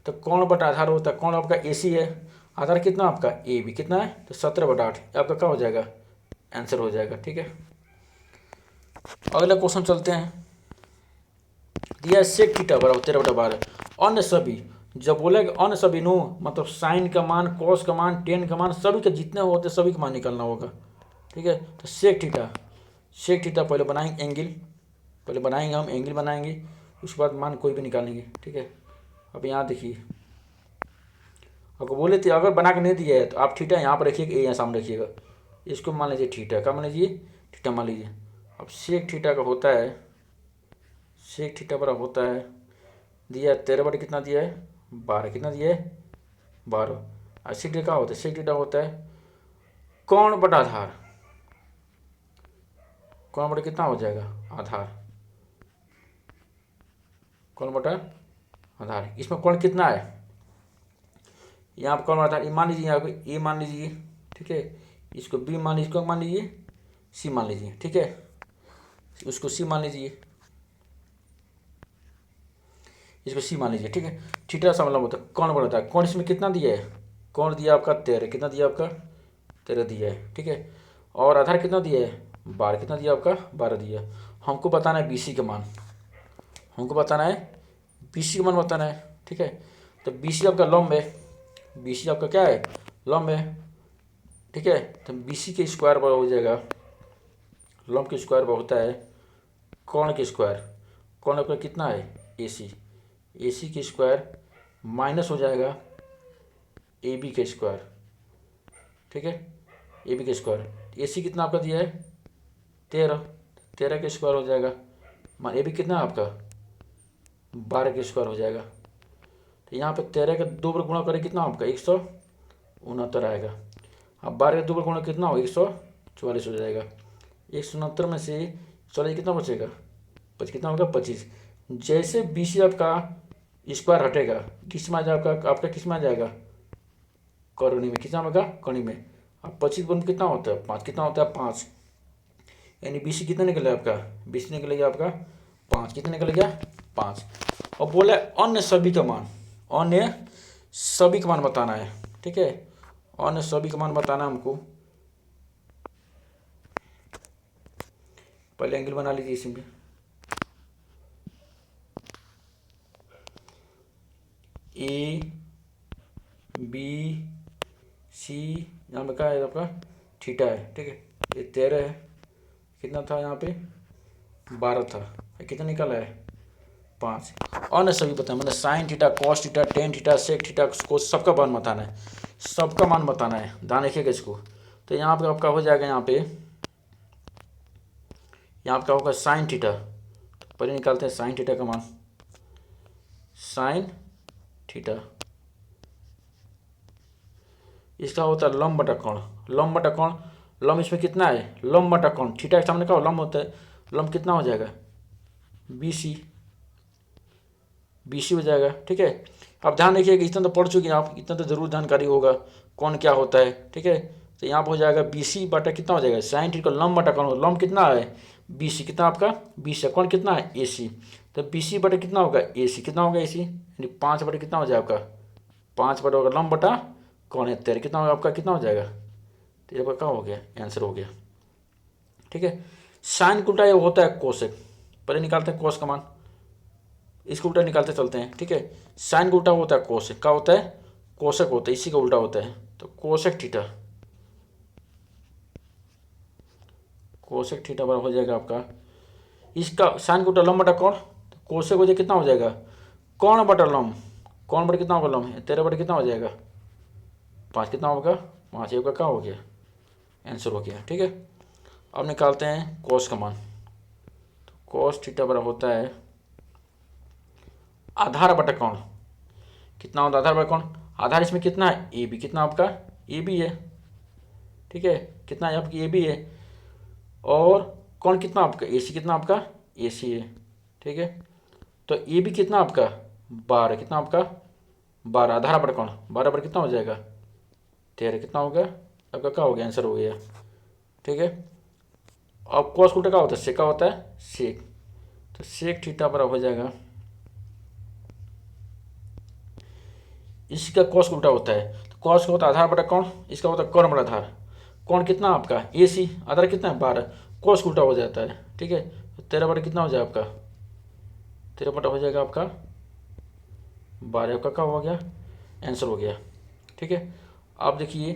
तो कौन बटा आधार होता है, कौन आपका ए सी है, आधार कितना आपका ए बी कितना है, तो 17/8 आपका क्या हो जाएगा आंसर हो जाएगा। ठीक है, अगला क्वेश्चन चलते हैं। दिया सेक थीटा बराबर 13/12, अन्य सभी, जब बोला कि अन्य सभी नो मतलब साइन का मान, कॉस का मान, टेन का मान, सभी के जितने होते सभी का मान निकालना होगा। ठीक है, तो सेक थीटा पहले बनाएंगे एंगल, पहले बनाएंगे हम एंगल बनाएंगे, उसके बाद मान कोई भी निकालेंगे। ठीक है, अब यहाँ देखिए आपको बोले थे अगर बना के नहीं दिया है तो आप थीटा यहाँ पर रखिएगा, ए यहाँ सामने रखिएगा, इसको मान लीजिए थीटा, क्या मान लीजिए थीटा मान लीजिए। अब सेक थीटा का होता है, सेक थीटा बराबर होता है दिया है 13 कितना दिया है 12, कितना दिया है 12। और सेक थीटा क्या होता है, सेक थीटा होता है कौन बटा आधार, कौन बटा कितना हो जाएगा आधार, कौन बटा आधार, इसमें कौन कितना है यहाँ पर कौन बटा आधार, मान लीजिए यहाँ पे ए मान लीजिए। ठीक है, इसको बी मान लीजिए, इसको मान लीजिए सी मान लीजिए। ठीक है, उसको सी मान लीजिए, इसको सी मान लीजिए। ठीक है, थीटा सा मतलब होता है कौन बढ़ता है, कौन इसमें कितना दिया है, कौन दिया आपका 13, कितना दिया आपका 13 दिया है। ठीक है, और आधार कितना दिया है 12, कितना दिया आपका 12 दिया। हमको बताना है बी सी का मान, हमको बताना है बी सी का मान बताना है। ठीक है, तो बी सी आपका लंब है, बी सी आपका क्या है लंब है। ठीक है, तो बी सी के स्क्वायर पर हो जाएगा, लंब के स्क्वायर पर होता है कौन के स्क्वायर, कौन आपका कितना है ए सी के स्क्वायर माइनस हो जाएगा ए बी के स्क्वायर। ठीक है, ए बी के स्क्वायर, ए सी कितना आपका दिया है 13 के स्क्वायर हो जाएगा, मान ए बी कितना आपका 12 के स्क्वायर हो जाएगा। तो यहाँ पे 13 का 2 बार गुणा करें कितना आपका 169 आएगा। अब 12 का 2 बार गुणा कितना हो 144 हो जाएगा। 169 में से 44 कितना बचेगा कितना होगा 25। जैसे बी सी आपका स्क्वायर हटेगा किस में आ जाएगा आपका किस में आ जाएगा करोनी में, कितना होगा कणी में। अब 25 बंद कितना होता है 5, कितना होता है 5, यानी बी सी कितना निकलेगा आपका बी सी निकलेगा आपका 5, कितना निकलेगा 5। और बोला अन्य सभी का मान, अन्य सभी का मान बताना है। ठीक है, अन्य सभी का मान बताना हमको, पहले एंगल बना लीजिए इसमें, ए बी सी, यहाँ पे क्या है आपका थीटा है। ठीक है, ये 13 है, कितना था यहाँ पे 12 था, कितना निकला है 5। अन्य सभी बताना मतलब sine theta, cos theta, tan theta, sec theta को सबका मान बताना है, सबका मान बताना है, ध्यान रखिएगा इसको। तो यहाँ पे आपका हो जाएगा, यहाँ पे क्या होगा साइन थीटा, तो पहले निकालते हैं साइन थीटा का मान, साइन थीटा इसका होता है लंब बटा कोण, लंब बटा कोण, लंब इसमें कितना है लंब बटा कोण, थीटा के सामने क्या लंब होता है, लंब कितना हो जाएगा बी सी हो जाएगा। ठीक है, अब ध्यान रखिएगा इतना तो पढ़ चुके हैं आप, इतना तो जरूर जानकारी होगा कौन क्या होता है। ठीक है, तो यहाँ पर हो जाएगा बी सी बटा कितना हो जाएगा साइन थीटा लंब बटा कोण, लंब कितना है बी सी, कितना आपका बी सी, कौन कितना है ए सी, तो बी सी बटा कितना होगा ए सी, कितना होगा ए सी यानी 5 बटा कितना हो जाएगा आपका 5 बटा होगा लंब बटा कौन है 13, कितना होगा आपका कितना हो जाएगा, तो ये आपका क्या हो गया आंसर हो गया। ठीक है, साइन का उल्टा ये होता है कोसेक, पहले निकालते हैं कोस का मान, इसको उल्टा निकालते चलते हैं। ठीक है, साइन का उल्टा होता है कोसेक, क्या होता है कोसेक होता है, इसी का उल्टा होता है, तो कोसेक थीटा, कोसेक थीटा बराबर हो जाएगा आपका इसका साइन का उल्टा लंब बटा कोण, तो कोसेक हो जाए कितना हो जाएगा कोण बटा लंब, कौन बटे कितना होगा लम है, 13 बटे कितना हो जाएगा 5, कितना होगा 5, ये का क्या हो गया आंसर हो गया। ठीक है, अब निकालते हैं कॉस का मान। तो कॉस थीटा बराबर होता है आधार बटा कौन, कितना होता है आधार बटा कौन, आधार इसमें कितना है ए बी, कितना आपका ए बी है। ठीक है, कितना है आपकी ए बी है, और कौन कितना आपका ए सी, कितना आपका ए सी है। ठीक है, तो ए बी कितना आपका 12, कितना आपका 12, आधार बटा कौन 12 बटा कितना हो जाएगा 13, कितना होगा आपका क्या हो गया आंसर हो गया। ठीक है, अब कॉस उल्टा क्या होता है सेक, का होता है सेक, तो सेक थीटा बराबर हो जाएगा, इसका कॉस उल्टा होता है। तो कॉस का होता है आधार बटा कौन, इसका होता है कौन बटा आधार, कौन कितना आपका ए सी, आधार कितना है 12, कॉस उल्टा हो जाता है। ठीक है, तो 13 बटा कितना हो जाएगा आपका 13 बटा हो जाएगा आपका 12 का क्या हो गया आंसर हो गया। ठीक है, आप देखिए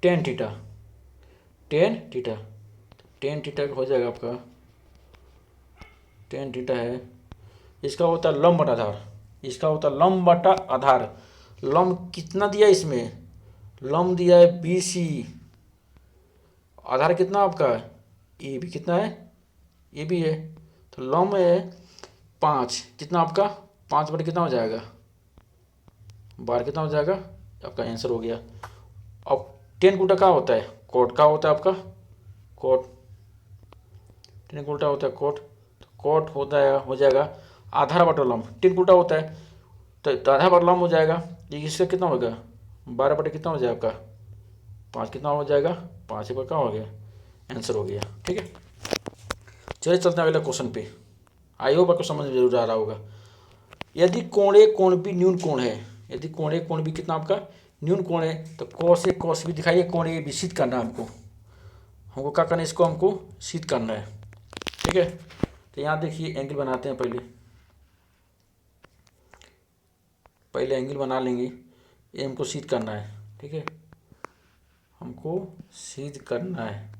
tan theta, tan theta, tan theta हो जाएगा आपका, टेन थीटा है, इसका होता है लंब बटा आधार, इसका होता है लंब बटा आधार। लंब कितना दिया इसमें, लंब दिया है बी सी, आधार कितना आपका ए बी, कितना है ए बी है, तो लंब है 5, कितना आपका 5 बटे कितना हो जाएगा 12, कितना हो जाएगा आपका आंसर हो गया। अब टेन का उल्टा क्या होता है कोट, का होता है आपका कोट, टेन का उल्टा होता है कोट, तो कोट होता है हो जाएगा आधार बटा लंब, टेन का उल्टा होता है तो आधा बटा लंब हो जाएगा, ये इससे कितना होगा 12 बटे कितना हो जाएगा आपका 5, कितना हो जाएगा 5 का क्या हो गया आंसर हो गया। ठीक है, चलिए चलते हैं अगले क्वेश्चन पे, आई होप आपको समझ में जरूर आ रहा होगा। यदि कोण ए कोण बी न्यून कोण है, यदि कोण ए कोण बी कितना आपका न्यून कोण है, तो कॉस ए कॉस बी दिखाइए कोण ए बी सिद्ध करना है हमको, हमको क्या करना है इसको हमको सिद्ध करना है। ठीक है, तो यहाँ देखिए एंगल बनाते हैं, पहले एंगल बना लेंगे, ये हमको सिद्ध करना है। ठीक है, हमको सिद्ध करना है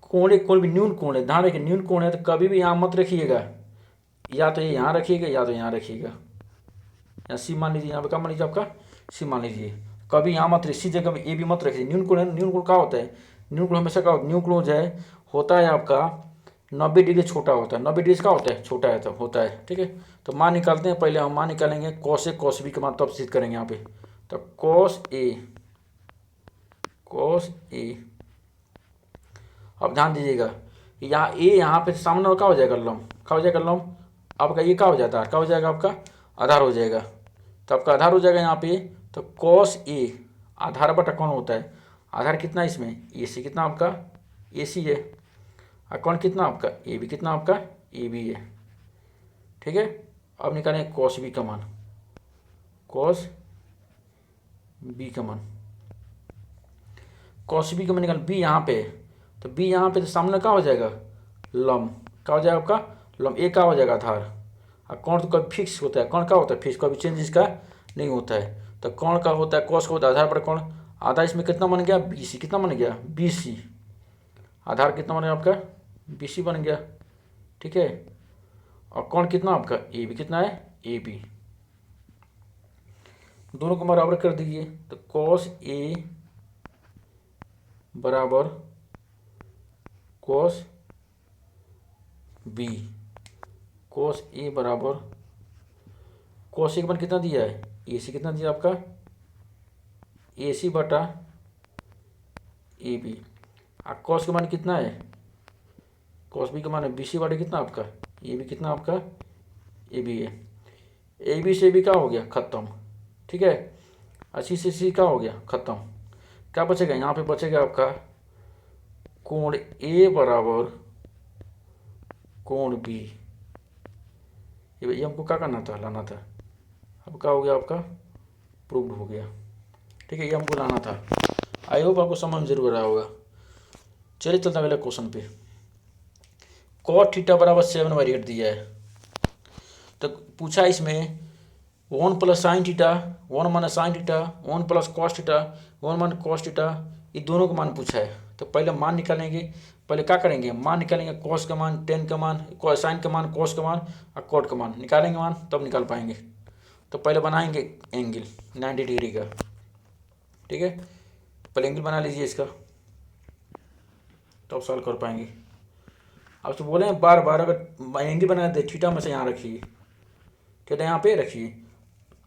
कोण एक कोण भी न्यून कोण है, ध्यान रखिए न्यून कोण है तो कभी भी यहाँ मत रखिएगा, या तो ये यहाँ रखिएगा या तो यहाँ रखिएगा, या सी मान लीजिए, यहाँ पे क्या मान लीजिए आपका सी मान लीजिए, कभी यहाँ मत रखिए, सी जगह में ए भी मत रखिए। न्यून कोण है, न्यून कोण क्या होता है, न्यून कोण हमेशा क्या होता है, न्यून कोण जो है होता है आपका 90 डिग्री छोटा होता है, 90 डिग्री का होता है छोटा है तो होता है। ठीक है, तो मान निकालते हैं, पहले हम मान निकालेंगे कॉस ए कॉस बी का मान तब सिद्ध करेंगे यहाँ पे। तो कॉस ए, अब ध्यान दीजिएगा यहाँ ए यहाँ पे सामने क्या हो जाएगा लंब, क्या हो जाएगा लंब, आपका ये क्या हो जाता है, क्या हो जाएगा आपका आधार हो जाएगा, तो आपका आधार हो जाएगा यहाँ पे। तो कॉस ए आधार बटा कौन होता है, आधार कितना है इसमें ए सी, कितना आपका ए सी है, और कौन कितना आपका ए बी, कितना आपका ए बी है। ठीक है, अब निकालें कॉस बी का मान, कॉस बी का मान, कॉस बी का मान निकाल, बी यहाँ पे, तो बी यहाँ पे तो सामने क्या हो जाएगा लंब, क्या हो जाएगा आपका लंब, ए का हो जाएगा आधार, और कौन तो कभी फिक्स होता है, कौन का होता है फिक्स, कभी चेंज इसका नहीं होता है। तो कौन का होता है कॉस का होता है आधार पर कौन, आधार इसमें कितना बन गया बी सी, कितना बन गया बी सी, आधार कितना बन गया आपका बी सी बन गया। ठीक है, और कौन कितना आपका ए बी, कितना है ए बी, दोनों को बराबर कर दीजिए। तो कॉस ए बराबर कॉस बी, कॉस ए बराबर कॉस ए का मान कितना दिया है ए सी, कितना दिया आपका ए सी बटा ए बी, और कॉस का मान कितना है कॉस बी का मान है बी सी बटा कितना आपका ए बी, कितना आपका ए बी है, ए बी से बी क्या हो गया खत्म। ठीक है, 80 से सी क्या हो गया खत्म, क्या बचेगा यहाँ पे बचेगा आपका कोण ए बराबर कोण बी, ये हमको क्या करना था लाना था, अब क्या हो गया आपका प्रूव्ड हो गया। ठीक है, ये हमको लाना था, आई होप आपको समझ में जरूर आ रहा होगा। चलिए चलते हैं अगले क्वेश्चन पे, कॉट थीटा बराबर 7/8 दिया है, तो पूछा इसमें 1 plus sine theta, 1 minus sine theta, 1 plus cos theta, 1 minus cos theta, ये दोनों का मान पूछा है। तो पहले मान निकालेंगे, पहले क्या करेंगे मान निकालेंगे कॉस का मान, टेन का मान, साइन का मान, कॉस का मान और कॉट का मान निकालेंगे मान, तब निकाल पाएंगे। तो पहले बनाएंगे एंगल 90 डिग्री का, ठीक है। पहले एंगल बना लीजिए इसका, तो आप सॉल्व कर पाएंगे। आपसे बोले हैं बार बार, अगर एंगल बना दे थीटा में से यहाँ रखिए, थीटा यहाँ पे रखिए।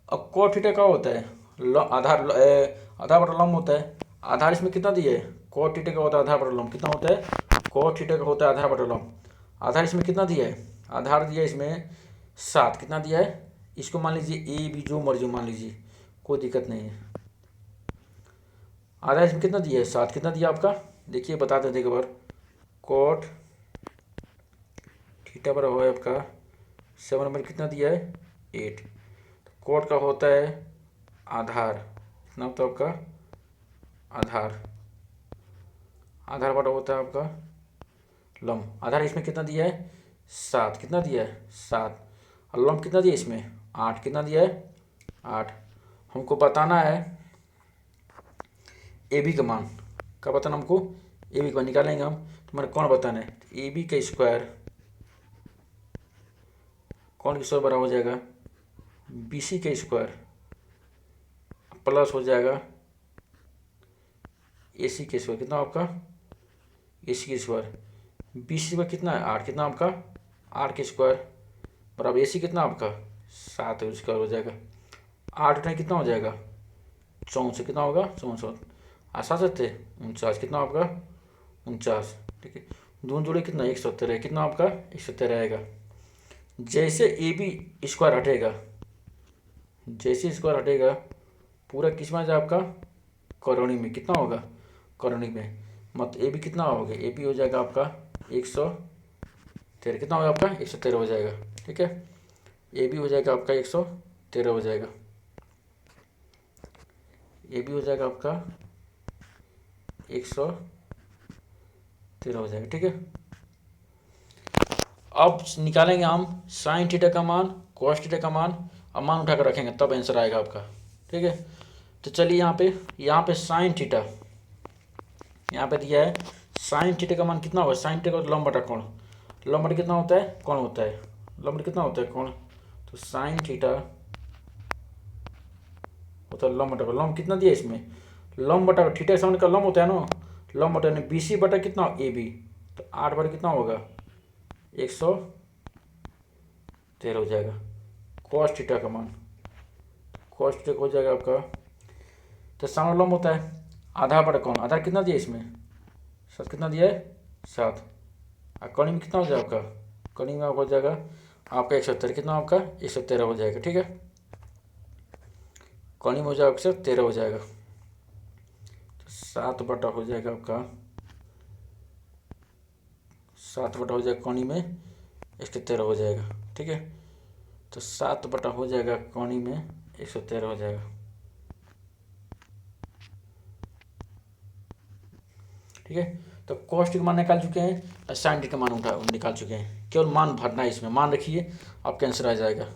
अब कॉट थीटा क्या होता है, आधार आधार बटा लंब होता है। आधार इसमें कितना दिया है, कॉट थीटा का होता है आधार बटा लंब, कितना होता है, कॉट थीटा का होता है आधार बटा लंब। आधार इसमें कितना दिया है, आधार दिया है इसमें 7, कितना दिया है, इसको मान लीजिए ए बी जो मर्जी मान लीजिए, कोई दिक्कत नहीं है। आधार इसमें कितना दिया है 7, कितना दिया आपका, देखिए बता देते एक बार। कॉट थीटा बराबर हो आपका 7 नंबर कितना दिया है 8। कॉट का होता है आधार, कितना होता है आपका आधार, आधार बटा होता है आपका लंब। आधार इसमें कितना दिया है 7, कितना दिया है 7, और लंब कितना दिया है इसमें 8, कितना दिया है 8। हमको बताना है ए बी का मान, क्या बताना हमको, ए बी का मान निकालेंगे हम। तो मैंने कौन बताना है, ए बी का स्क्वायर, कौन का स्क्वायर बराबर हो जाएगा बी सी का स्क्वायर, प्लस हो जाएगा ए सी का स्क्वायर, कितना आपका ए सी का स्क्वायर। बी सी का कितना है 8, कितना आपका 8 का स्क्वायर, बराबर ए सी कितना आपका 7 स्क्वायर हो जाएगा। 8 में कितना हो जाएगा 64, कितना होगा 64, आशा से थे 49, कितना आपका 49, ठीक है। दोनों जोड़े कितना 170 है, कितना आपका 170 आएगा। जैसे ए बी स्क्वायर हटेगा, जैसे स्क्वायर हटेगा पूरा किस में आ जाए आपका कॉलोनी में, कितना होगा कॉलोनी में, मत ए बी कितना होगा, ए बी हो जाएगा आपका 113, कितना होगा आपका 113 हो जाएगा, ठीक है। ए बी हो जाएगा आपका 113 हो जाएगा, ए बी हो जाएगा आपका 113 हो जाएगा, ठीक है। अब निकालेंगे हम साइन थीटा का मान, कॉस थीटा का मान, अब मान उठाकर रखेंगे तब आंसर आएगा आपका, ठीक है। तो चलिए यहाँ पे साइन थीटा, यहाँ पे दिया है साइन थीटा का मान कितना होगा, साइन थीटा का लंब बटा कोण, लंब बटा कितना होता है कोण होता है, लंब बटा कितना होता है कोण, तो साइन थीटा होता है लंब बटा कोण। लंब कितना दिया इसमें, लंब बटा थीटा के सामने का लंब होता है ना, लंब बटा यानी बी सी बटा कितना ए बी, तो 8 बटा कितना होगा 113 हो जाएगा। कॉस थीटा का मान, कॉस थीटा हो जाएगा आपका, तो सामने लंब होता है आधार बटा कोण, आधार कितना दिया इसमें 7, कितना दिया है 7, और कणी में कितना हो जाएगा आपका, कणी में हो जाएगा आपका 170, कितना आपका 113 हो जाएगा, ठीक है। कणी में हो जाएगा 113 हो जाएगा, तो 7 बटा हो जाएगा आपका 7 बटा हो जाएगा कणी में 113 हो जाएगा, ठीक है। तो 7 बटा हो जाएगा कणी में 113 हो जाएगा, ठीक है। तो कॉस्ट का मान निकाल चुके हैं, साइन का मान निकाल चुके हैं, केवल मान भरना है इसमें, मान रखिए आपका आंसर आ जाएगा।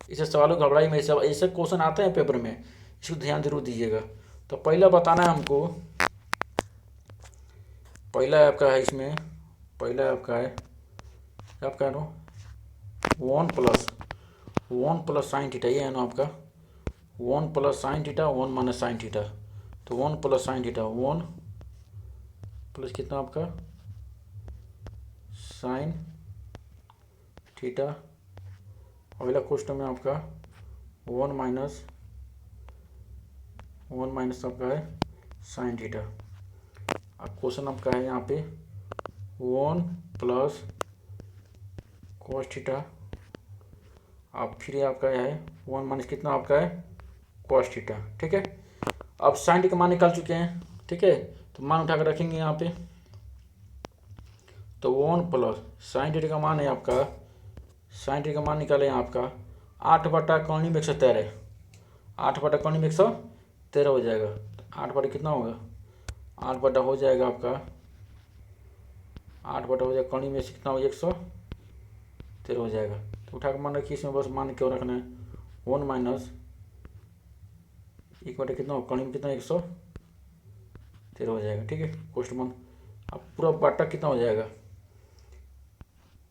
इसे सवालों घबराई में ऐसे क्वेश्चन आते हैं पेपर में, इसको ध्यान जरूर दीजिएगा। तो पहला बताना है हमको, पहला आपका है इसमें, पहला आपका है ना 1 प्लस साइन थीटा, ये है ना आपका 1 plus sine theta 1 minus sine theta, तो 1 प्लस साइन थीटा 1 प्लस कितना आपका साइन थीटा, अगला क्वेश्चन में आपका 1 माइनस आपका है साइन थीटा। अब क्वेश्चन आपका है यहाँ पे 1 प्लस कॉस थीटा, अब फिर आपका है 1 माइनस कितना आपका है कॉस थीटा, ठीक है। अब साइन थीटा का मान निकाल चुके हैं, ठीक है, तो मान उठाकर रखेंगे यहाँ पे। तो 1 प्लस साइन थीटा का मान है आपका, साइन थीटा का मान निकाले हैं आपका 8 बटा कौनी में 113, 8 बटा कौनी में 113 हो जाएगा। तो 8 बटा कितना होगा, 8 बटा हो जाएगा आपका 8 बटा हो जाएगा कौनी में से कितना होगा 113 हो जाएगा। तो उठा के मान रखिए, इसमें बस मान क्यों रखना है 1 माइनस 1 बटा कितना होगा कौनी में कितना 113 हो जाएगा, ठीक है। क्वेश्चन मान अब पूरा बटा कितना हो जाएगा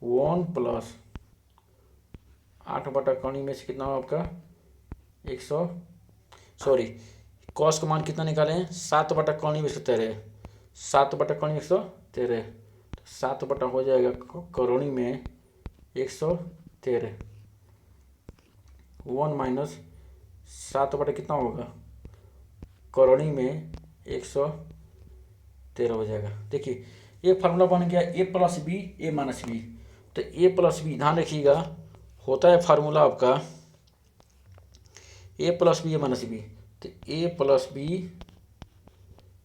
1 प्लस 8 बटा कौनी में से कितना होगा आपका 100 सॉरी कॉस का मान कितना निकाले हैं 7/113 7/113 तो 7 हो जाएगा करोड़ी में 113 1 माइनस 7 कितना होगा करोड़ी में 113 हो जाएगा। देखिए ये फार्मूला बन गया a plus B A minus B. तो a प्लस बी ध्यान रखिएगा होता है फार्मूला आपका a plus B A minus B. तो a प्लस बी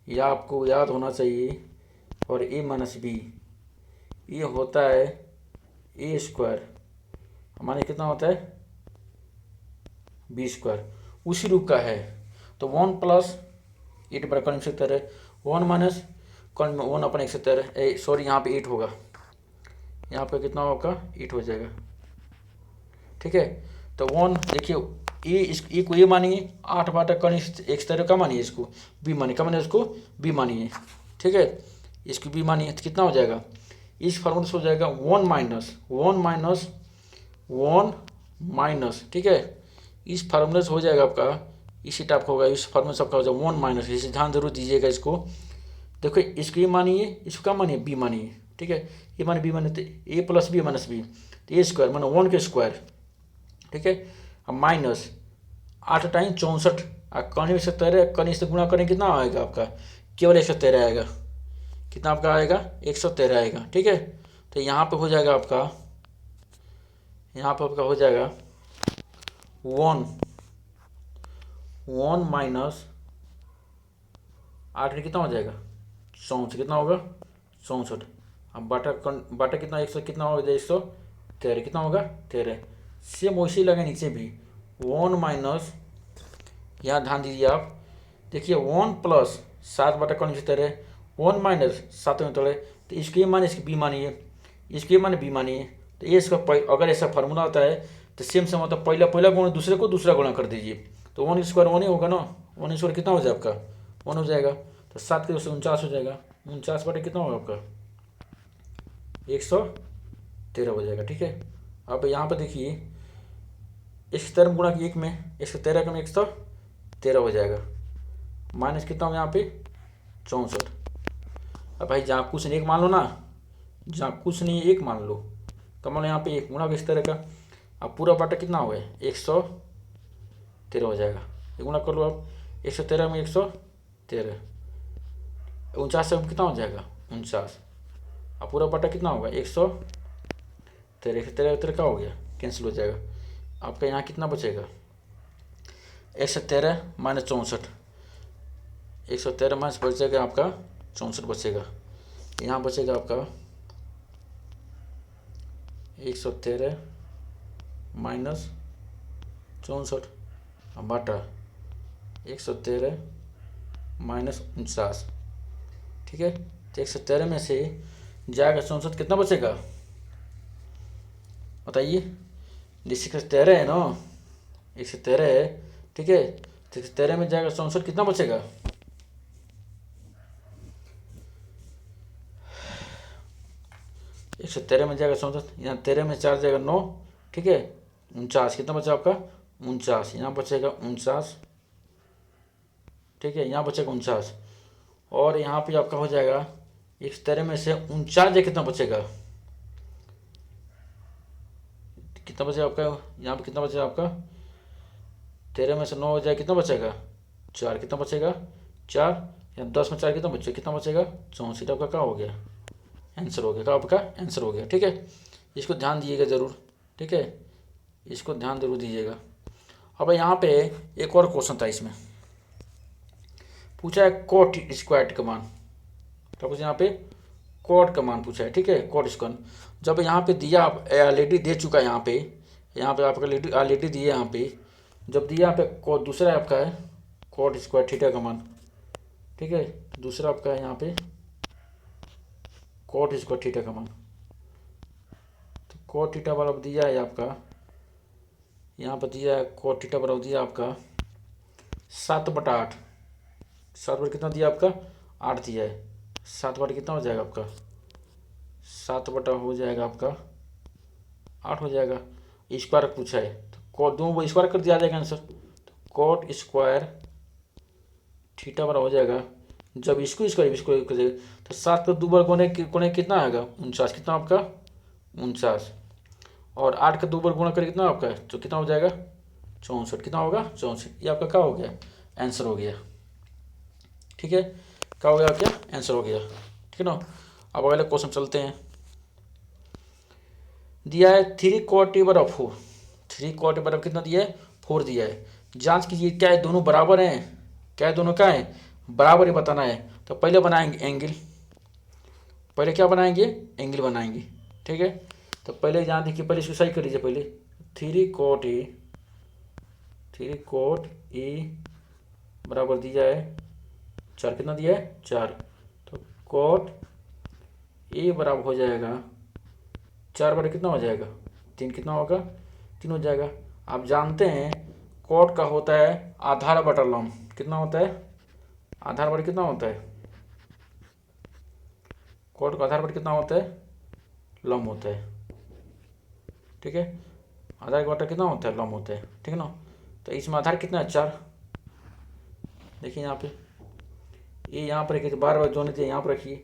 यह आपको याद होना चाहिए और a माइनस बी ये होता है a स्क्वायर हमारे कितना होता है बी स्क्वायर उसी रूप का है। तो 1 प्लस 8/113 1 माइनस 1/113 सॉरी यहाँ पे 8 होगा यहाँ पे कितना होगा 8 हो जाएगा। ठीक है तो 1 देखिए ए को ए मानिए 8/113 का मानिए इसको बी मानिए का मानिए इसको बी मानिए। ठीक है इसको बी मानिए तो कितना हो जाएगा इस फार्मूले से हो जाएगा 1 माइनस ठीक है इस फार्मूले से हो जाएगा आपका इसी टाइप का होगा इस फार्मूले से आपका हो जाएगा 1 माइनस। इसे ध्यान जरूर दीजिएगा इसको। देखो इसको ये मानिए इसको क्या मानिए बी मानिए। ठीक है ये मानिए बी मानिए तो ए प्लस बी माइनस बी तो ए स्क्वायर माने 1 के स्क्वायर। ठीक है अब माइनस 8 टाइम 64 कहीं से 13 कहीं से गुणा करें कितना आएगा आपका केवल 113 आएगा। कितना आपका आएगा 113 आएगा। ठीक है तो यहाँ पे हो जाएगा आपका हो जाएगा 1 माइनस 8 में कितना हो जाएगा 64 कितना होगा 64 अब बाटा कितना 100 कितना होगा 113 कितना होगा 13 सेम वैसे ही लगे नीचे भी 1 माइनस यहाँ ध्यान दीजिए आप देखिए 1 प्लस 7/113 1 माइनस 7/13 तो इसको ये मानिए इसकी बी मानिए इसको ये माने बी मानिए। तो ये इसका अगर ऐसा फार्मूला होता है तो सेम मतलब पहला गुण दूसरे को दूसरा गुणा कर दीजिए तो 1 स्क्वायर 1 ही होगा ना 1 स्क्वायर कितना हो जाएगा आपका 1 हो जाएगा। तो 7 के 49 हो जाएगा 49 कितना होगा आपका 113 हो जाएगा। ठीक है अब यहाँ पर देखिए 113 गुणा 1 में 113 का 113 हो जाएगा माइनस कितना हो यहाँ पे 64। अब भाई जहाँ कुछ नहीं एक मान लो ना जहाँ कुछ नहीं एक मान लो तो मान लो यहाँ पे 1 गुणा 113 का अब पूरा बाटा कितना हो गया 113 हो जाएगा। ये गुणा कर लो आप 113 में 113 49 से कितना हो जाएगा 49 अब पूरा बाटा कितना होगा 113 113 का हो गया कैंसिल हो जाएगा। आपका यहाँ कितना बचेगा 113 माइनस 64 113 माइनस बचेगा आपका 64 बचेगा। यहाँ बचेगा आपका 113 माइनस 64 बाटा 113 माइनस 49। ठीक है तो 113 में से जाएगा 64 कितना बचेगा बताइए 113 है ना 113 है। ठीक है तो 113 में जाएगा 64 कितना बचेगा 113 में जाएगा 64 यहाँ 13 में 4 जाएगा 9। ठीक है 49 कितना बचा आपका 49 यहाँ बचेगा 49। ठीक है यहाँ बचेगा 49 और यहाँ पे आपका हो जाएगा 113 में से 49 कितना बचेगा कितना बचेगा आपका यहाँ पे कितना बचेगा आपका 13 में से 9 हो जाए कितना बचेगा 4 कितना बचेगा 4 या 10 में 4 कितना बचेगा 64 आपका क्या हो गया आंसर हो गया क्या आपका आंसर हो गया। ठीक है इसको ध्यान दीजिएगा ज़रूर। ठीक है इसको ध्यान जरूर दीजिएगा। अब यहाँ पे एक और क्वेश्चन था इसमें पूछा है कॉट स्क्वायर का मान तो कुछ यहाँ पे कॉट का मान पूछा है। ठीक है कॉट स्क्वायर जब यहाँ पे दिया ऑलरेडी दे चुका है यहाँ पे आपका ऑलरेडी दिया यहाँ पे जब दिया यहाँ पे दूसरा आपका है कॉट स्क्वायर थीटा का मान। ठीक है दूसरा आपका है यहाँ पे कॉट स्क्वायर थीटा का मान तो कॉट थीटा वाला दिया है आपका यहाँ पर दिया है कॉट थीटा बराबर दिया आपका 7/8 7 कितना दिया आपका 8 दिया है 7 कितना हो जाएगा आपका 7 हो जाएगा आपका 8 हो जाएगा स्क्वायर पूछा है तो दो स्क्वायर कर दिया जाएगा आंसर। तो कॉट स्क्वायर थीटा बराबर हो जाएगा, जब इसको कर देगा तो 7 का 2 बार कोने कितना आएगा 49, कितना आपका 49, और 8 का 2 बार गुणा करके कितना आपका तो कितना हो जाएगा 64, कितना होगा 64। ये आपका क्या हो गया आंसर हो गया। ठीक है, क्या हो गया क्या आंसर हो गया। ठीक है ना। अब अगले क्वेश्चन चलते हैं। दिया है 3/4 ऑफ 4, 3/4 बराबर कितना दिया है 4 दिया है। जांच कीजिए क्या है दोनों बराबर हैं, क्या है दोनों क्या है बराबर ही बताना है। तो पहले बनाएंगे एंगल, पहले क्या बनाएंगे एंगल बनाएंगे। ठीक है, तो पहले यहाँ देखिए, पहले इसको सही कर लीजिए। पहले 3/4 बराबर दिया है 4, कितना दिया है 4, तो कॉट ए बराबर हो जाएगा 4 बराबर कितना हो जाएगा 3, कितना होगा 3 हो जाएगा। आप जानते हैं कॉट का होता है आधार बटा लंब, कितना होता है आधार बटा कितना होता है, कॉट का आधार बटा कितना होता है लंब होता है। ठीक है, आधार बटा कितना होता है लंब होता है। ठीक है ना। तो इसमें आधार कितना है 4, देखिए यहाँ पे ये यहाँ पर रखिए, बार जो नहीं थे यहाँ पर रखिए,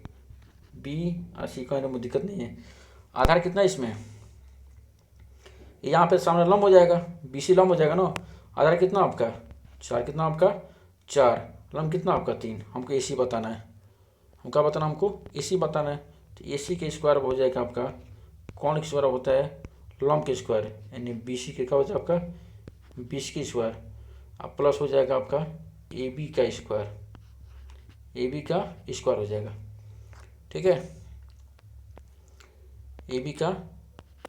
बी और सी का दिक्कत नहीं है। आधार कितना है इसमें, यहाँ पे सामने लंब हो जाएगा, बी सी लंब हो जाएगा ना। आधार कितना आपका 4, कितना आपका 4, लंब कितना आपका 3। हमको ए सी बताना है, हम क्या बताना हमको ए सी बताना है। तो ए सी के स्क्वायर हो जाएगा आपका कौन स्क्वायर होता है लंब के स्क्वायर, यानी बी सी के क्या हो जाएगा आपका 20 के स्क्वायर, अब प्लस हो जाएगा आपका ए बी का स्क्वायर, ए बी का स्क्वायर हो जाएगा। ठीक है, ए बी का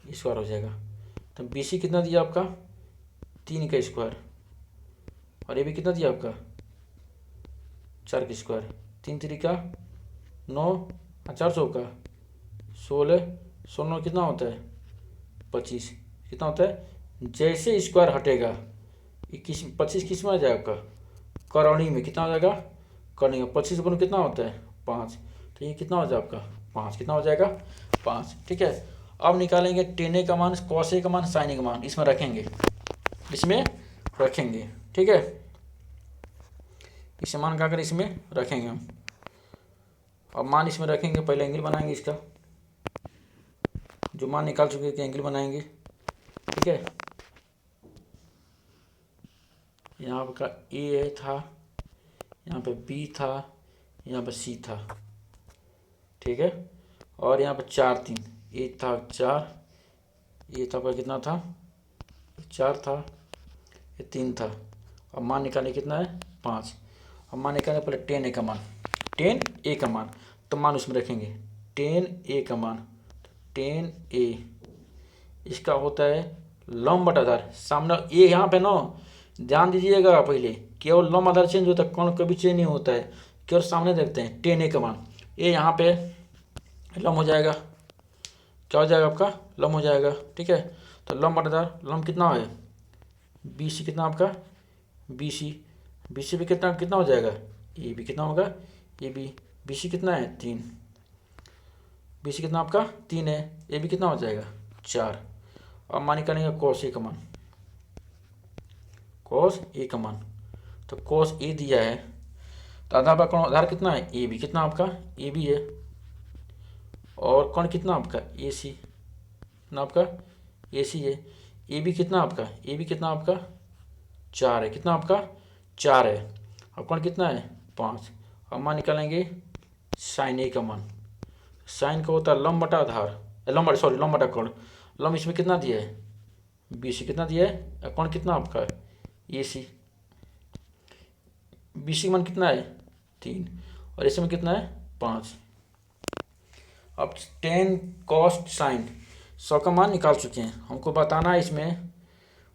स्क्वायर हो जाएगा। तो बी सी कितना दिया आपका 3 का स्क्वायर, और ए बी कितना दिया आपका 4 का स्क्वायर, 3 3 का 9 और 4 100 का 16, 16 कितना होता है 25, कितना होता है जैसे स्क्वायर हटेगा 25 किस में आ जाएगा आपका करौणी में, कितना हो जाएगा करनी में, 25 बन कितना होता है 5, तो ये कितना हो जाएगा आपका 5, कितना हो जाएगा 5। ठीक है, अब निकालेंगे टेन ए का मान, कॉस ए का मान, साइन ए का मान, इसमें रखेंगे, इसमें रखेंगे। ठीक है, इसे मान का कर इसमें रखेंगे हम। अब मान इसमें रखेंगे, पहले एंगल बनाएंगे इसका, जो मान निकाल चुके हैं एंगल बनाएंगे। ठीक है, यहाँ का ए था, यहाँ पे बी था, यहाँ पे सी था। ठीक है, और यहाँ पे 4 3 ए था 4, ये था पर कितना था 4 था, ये 3 था। अब मान निकालने कितना है 5। अब मान निकालने पहले 10 ए का मान, 10 ए का मान, तो मान उसमें रखेंगे 10 ए का मान, 10 ए इसका होता है लंब बटा आधार, सामने ए यहाँ पे ना ध्यान दीजिएगा, पहले केवल लंब आधार चेंज होता है, कौन कभी चेंज नहीं होता है, केवल सामने देखते हैं 10 ए का मान, ए यहाँ पे लंब हो जाएगा, क्या हो जाएगा आपका लंब हो जाएगा। ठीक है, तो लंब बटा आधार, लंब कितना है बी सी, कितना आपका बी सी भी कितना कितना हो जाएगा ए बी, कितना होगा ए बी सी कितना है 3, बी सी कितना आपका 3 है, ए बी कितना हो जाएगा 4। अब मान निकालेंगे कॉस ए का मान, कॉस ए का मान, तो कॉस ए दिया है, तो आधार पर कौन आधार कितना है ए बी, कितना आपका ए बी है, और कौन कितना आपका ए सी, कितना आपका ए सी है, ए बी कितना आपका ए बी कितना आपका 4 है, कितना आपका 4 है, अब कौन कितना है 5। अब मान निकालेंगे साइन ए का मान, साइन का होता है लंब बटा आधार, लंब सॉरी लंब बटा कोण, लंब इसमें कितना दिया है बी सी, कितना दिया है कोण कितना आपका ए सी, बी सी का मान कितना है 3, और इसमें कितना है 5। अब 10 कॉस साइन 100 का मान निकाल चुके हैं, हमको बताना है इसमें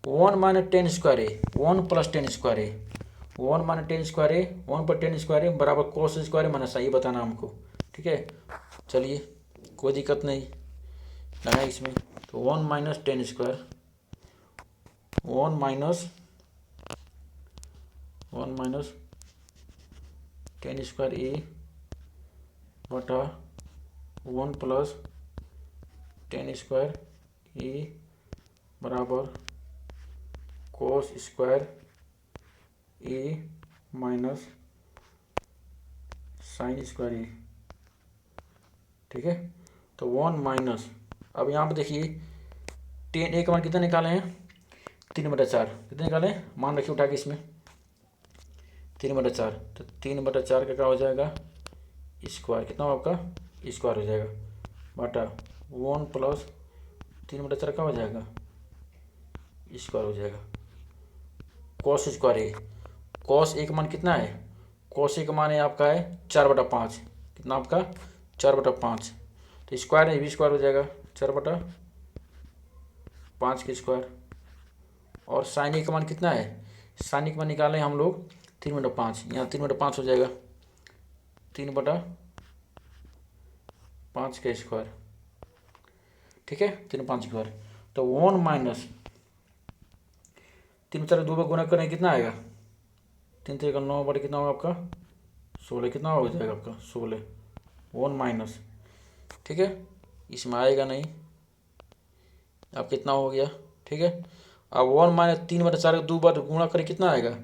1 माइनस 10 स्क्वायर ए, 1 प्लस 10 स्क्वायर ए, 1 माइनस 10 स्क्वायर ए, 1 पर 10 स्क्वायर ए बराबर कॉस स्क्वायर माइनस ये बताना हमको। ठीक है, चलिए कोई दिक्कत नहीं लगाए इसमें, तो 1 माइनस 10 स्क्वायर, 1 माइनस 10 स्क्वायर ए बटा 1 प्लस 10 स्क्वायर ए बराबर कॉस स्क्वायर ए माइनस साइन स्क्वायर ए, ठीक है। तो 1 माइनस, अब यहाँ पे देखिए 10 ए का मान कितना निकाले हैं, 3/4, कितने निकाले हैं, मान रखिए उठा के इसमें 3/4, तो 3/4 का क्या हो जाएगा स्क्वायर, कितना हो आपका स्क्वायर हो जाएगा, बटा 1 प्लस 3/4 का हो जाएगा स्क्वायर हो जाएगा। Cos square A, cos A का मान कितना है, कॉस ए का मान है आपका है 4/5, कितना आपका 4/5, तो स्क्वायर है भी स्क्वायर हो जाएगा 4/5 के स्क्वायर। और साइन ए का मान कितना है, साइन ए का मान निकालें हम लोग 3/5, यहाँ 3/5 हो जाएगा 3/5 का स्क्वायर, ठीक है, 3/5 स्क्वायर। तो 1 माइनस 3/4 2 बार गुना करें कितना आएगा, 3 का 9 बटे कितना होगा आपका 16, कितना हो जाएगा आपका 16, 1 माइनस, ठीक है, इसमें आएगा नहीं, अब कितना हो गया, ठीक है। अब 1 माइनस 3/4 2 बार गुणा करें कितना आएगा,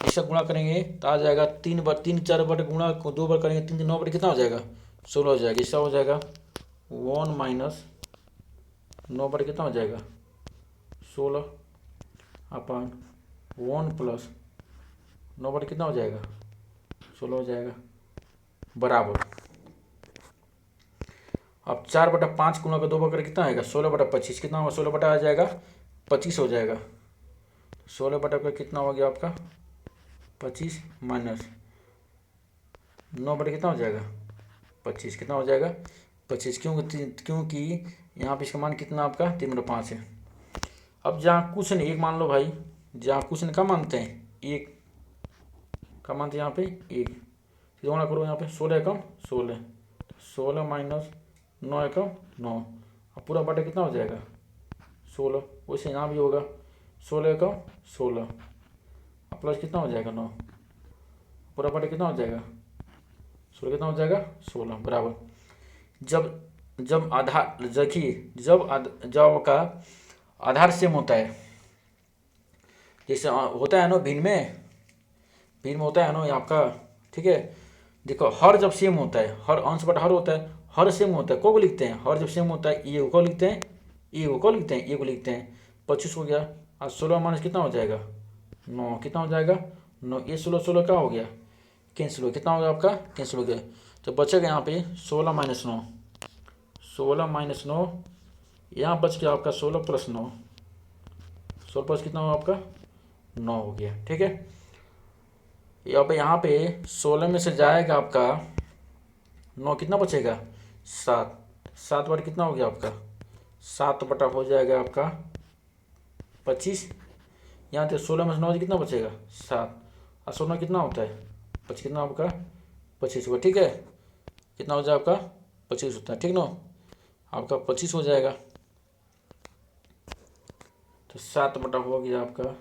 इसका गुणा करेंगे तो आ जाएगा 3 4 बटे गुणा 2 बार करेंगे 3 9 बटे कितना हो जाएगा 16 हो जाएगा, इसका हो जाएगा 1 माइनस 9 बटे कितना हो जाएगा 16 अपन 1 प्लस 9 बटे कितना हो जाएगा 16 हो जाएगा, बराबर। अब 4/5 गुणा का 2 बार कितना आएगा 16/25, कितना होगा 16 बटा आ जाएगा 25 हो जाएगा, 16 बटा का कितना हो गया आपका 25 माइनस 9 बटे कितना हो जाएगा 25, कितना हो जाएगा 25, क्योंकि यहाँ पे इसका मान कितना आपका 3/5 है। अब जहाँ कुछ नहीं, एक मान लो भाई, जहाँ कुछ नहीं क्या मानते हैं, एक क्या मानते हैं यहाँ पे एक, तो ना करो यहाँ पे 16 एकम 16, 16 माइनस 9 एकम 9, अब पूरा बटा कितना हो जाएगा 16, वैसे यहाँ भी होगा 16 एकम 16, अब प्लस कितना हो जाएगा 9, पूरा बटा कितना हो जाएगा 16, कितना हो जाएगा 16, बराबर। जब आधार देखिए, जब का आधार सेम होता है, जैसे होता है ना भिन्न में होता है ना आपका, ठीक है। देखो हर जब सेम होता है, हर अंश बटा हर होता है, हर सेम होता है, को लिखते हैं, हर जब सेम होता है ए को लिखते हैं, ए को लिखते हैं, ए को लिखते हैं, 25 हो गया, और 16 माइनस कितना हो जाएगा 9, कितना हो जाएगा 9, ये 16 क्या हो गया कैंसिल हो, कितना हो गया आपका कैंसिल हो गया, तो बचेगा यहाँ पे 16 माइनस 9, 16 माइनस 9, यहाँ बच गया आपका 16 प्लस 9, 16 प्लस कितना हुआ आपका 9 हो गया, ठीक है। यहाँ पे 16 में से जाएगा आपका 9, कितना बचेगा 7, 7 बटा कितना हो गया आपका 7 बटा हो जाएगा आपका 25, यहाँ पे 16 में से 9 कितना बचेगा 7, और 16 कितना होता है 25, कितना आपका 25 हुआ, ठीक है, कितना हो जाएगा आपका 25 होता है, ठीक ना, आपका 25 हो जाएगा। तो 7 बटा हो गया आपका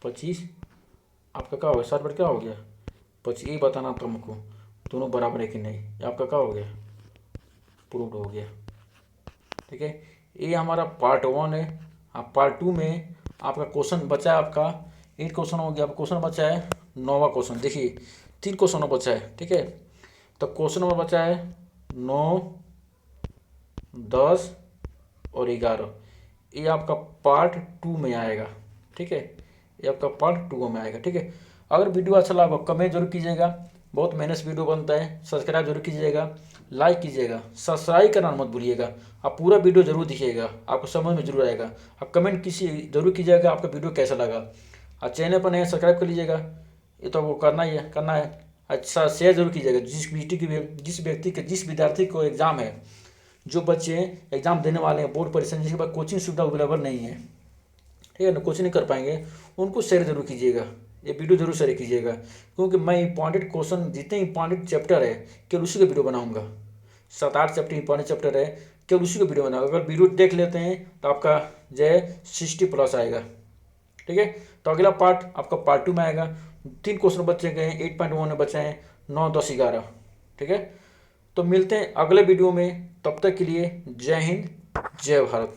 25, आपका क्या हो गया 7 बटा क्या हो गया 25, ये बताना तुमको दोनों बराबर है कि नहीं, ये आपका क्या हो गया प्रूव्ड हो गया, ठीक है। ये हमारा पार्ट 1 है। अब पार्ट 2 में आपका क्वेश्चन बचा है, आपका 8 क्वेश्चन हो गया, अब क्वेश्चन बचा है 9वां क्वेश्चन, देखिए 3 क्वेश्चन बचा है, ठीक है। तो क्वेश्चन नंबर बचा है 9, 10 और 11, ये आपका पार्ट 2 में आएगा, ठीक है, ये आपका पार्ट 2 में आएगा, ठीक है। अगर वीडियो अच्छा लगा कमेंट जरूर कीजिएगा, बहुत मेहनत से वीडियो बनता है, सब्सक्राइब जरूर कीजिएगा, लाइक कीजिएगा, सब्सक्राइब करना मत भूलिएगा, आप पूरा वीडियो जरूर देखिएगा, आपको समझ में जरूर आएगा। आप कमेंट किसी जरूर कीजिएगा आपका वीडियो कैसा लगा, और चैनल पर नए सब्सक्राइब कर लीजिएगा, ये तो वो करना ही है, करना है। अच्छा शेयर जरूर कीजिएगा, जिस विद्यार्थी को एग्ज़ाम है, जो बच्चे एग्ज़ाम देने वाले हैं, बोर्ड परीक्षा जिसके पास कोचिंग सुविधा अवेलेबल नहीं है, ठीक है ना, कोचिंग नहीं कर पाएंगे, उनको शेयर जरूर कीजिएगा, ये वीडियो जरूर शेयर कीजिएगा, क्योंकि मैं इंपॉर्टेंट क्वेश्चन जितने इंपॉर्टेंट चैप्टर है केवल उसी का वीडियो बनाऊंगा, 7-8 चैप्टर इंपॉर्टेंट चैप्टर है, केवल उसी का वीडियो बनाऊंगा। अगर वीडियो देख लेते हैं तो आपका जो है 60+ आएगा, ठीक है। तो अगला पार्ट आपका पार्ट 2 में आएगा, 3 क्वेश्चन बचे गए हैं, 8.1 में बचे हैं 9, 10, 11, ठीक है। तो मिलते हैं अगले वीडियो में, तब तक के लिए जय हिंद जय भारत।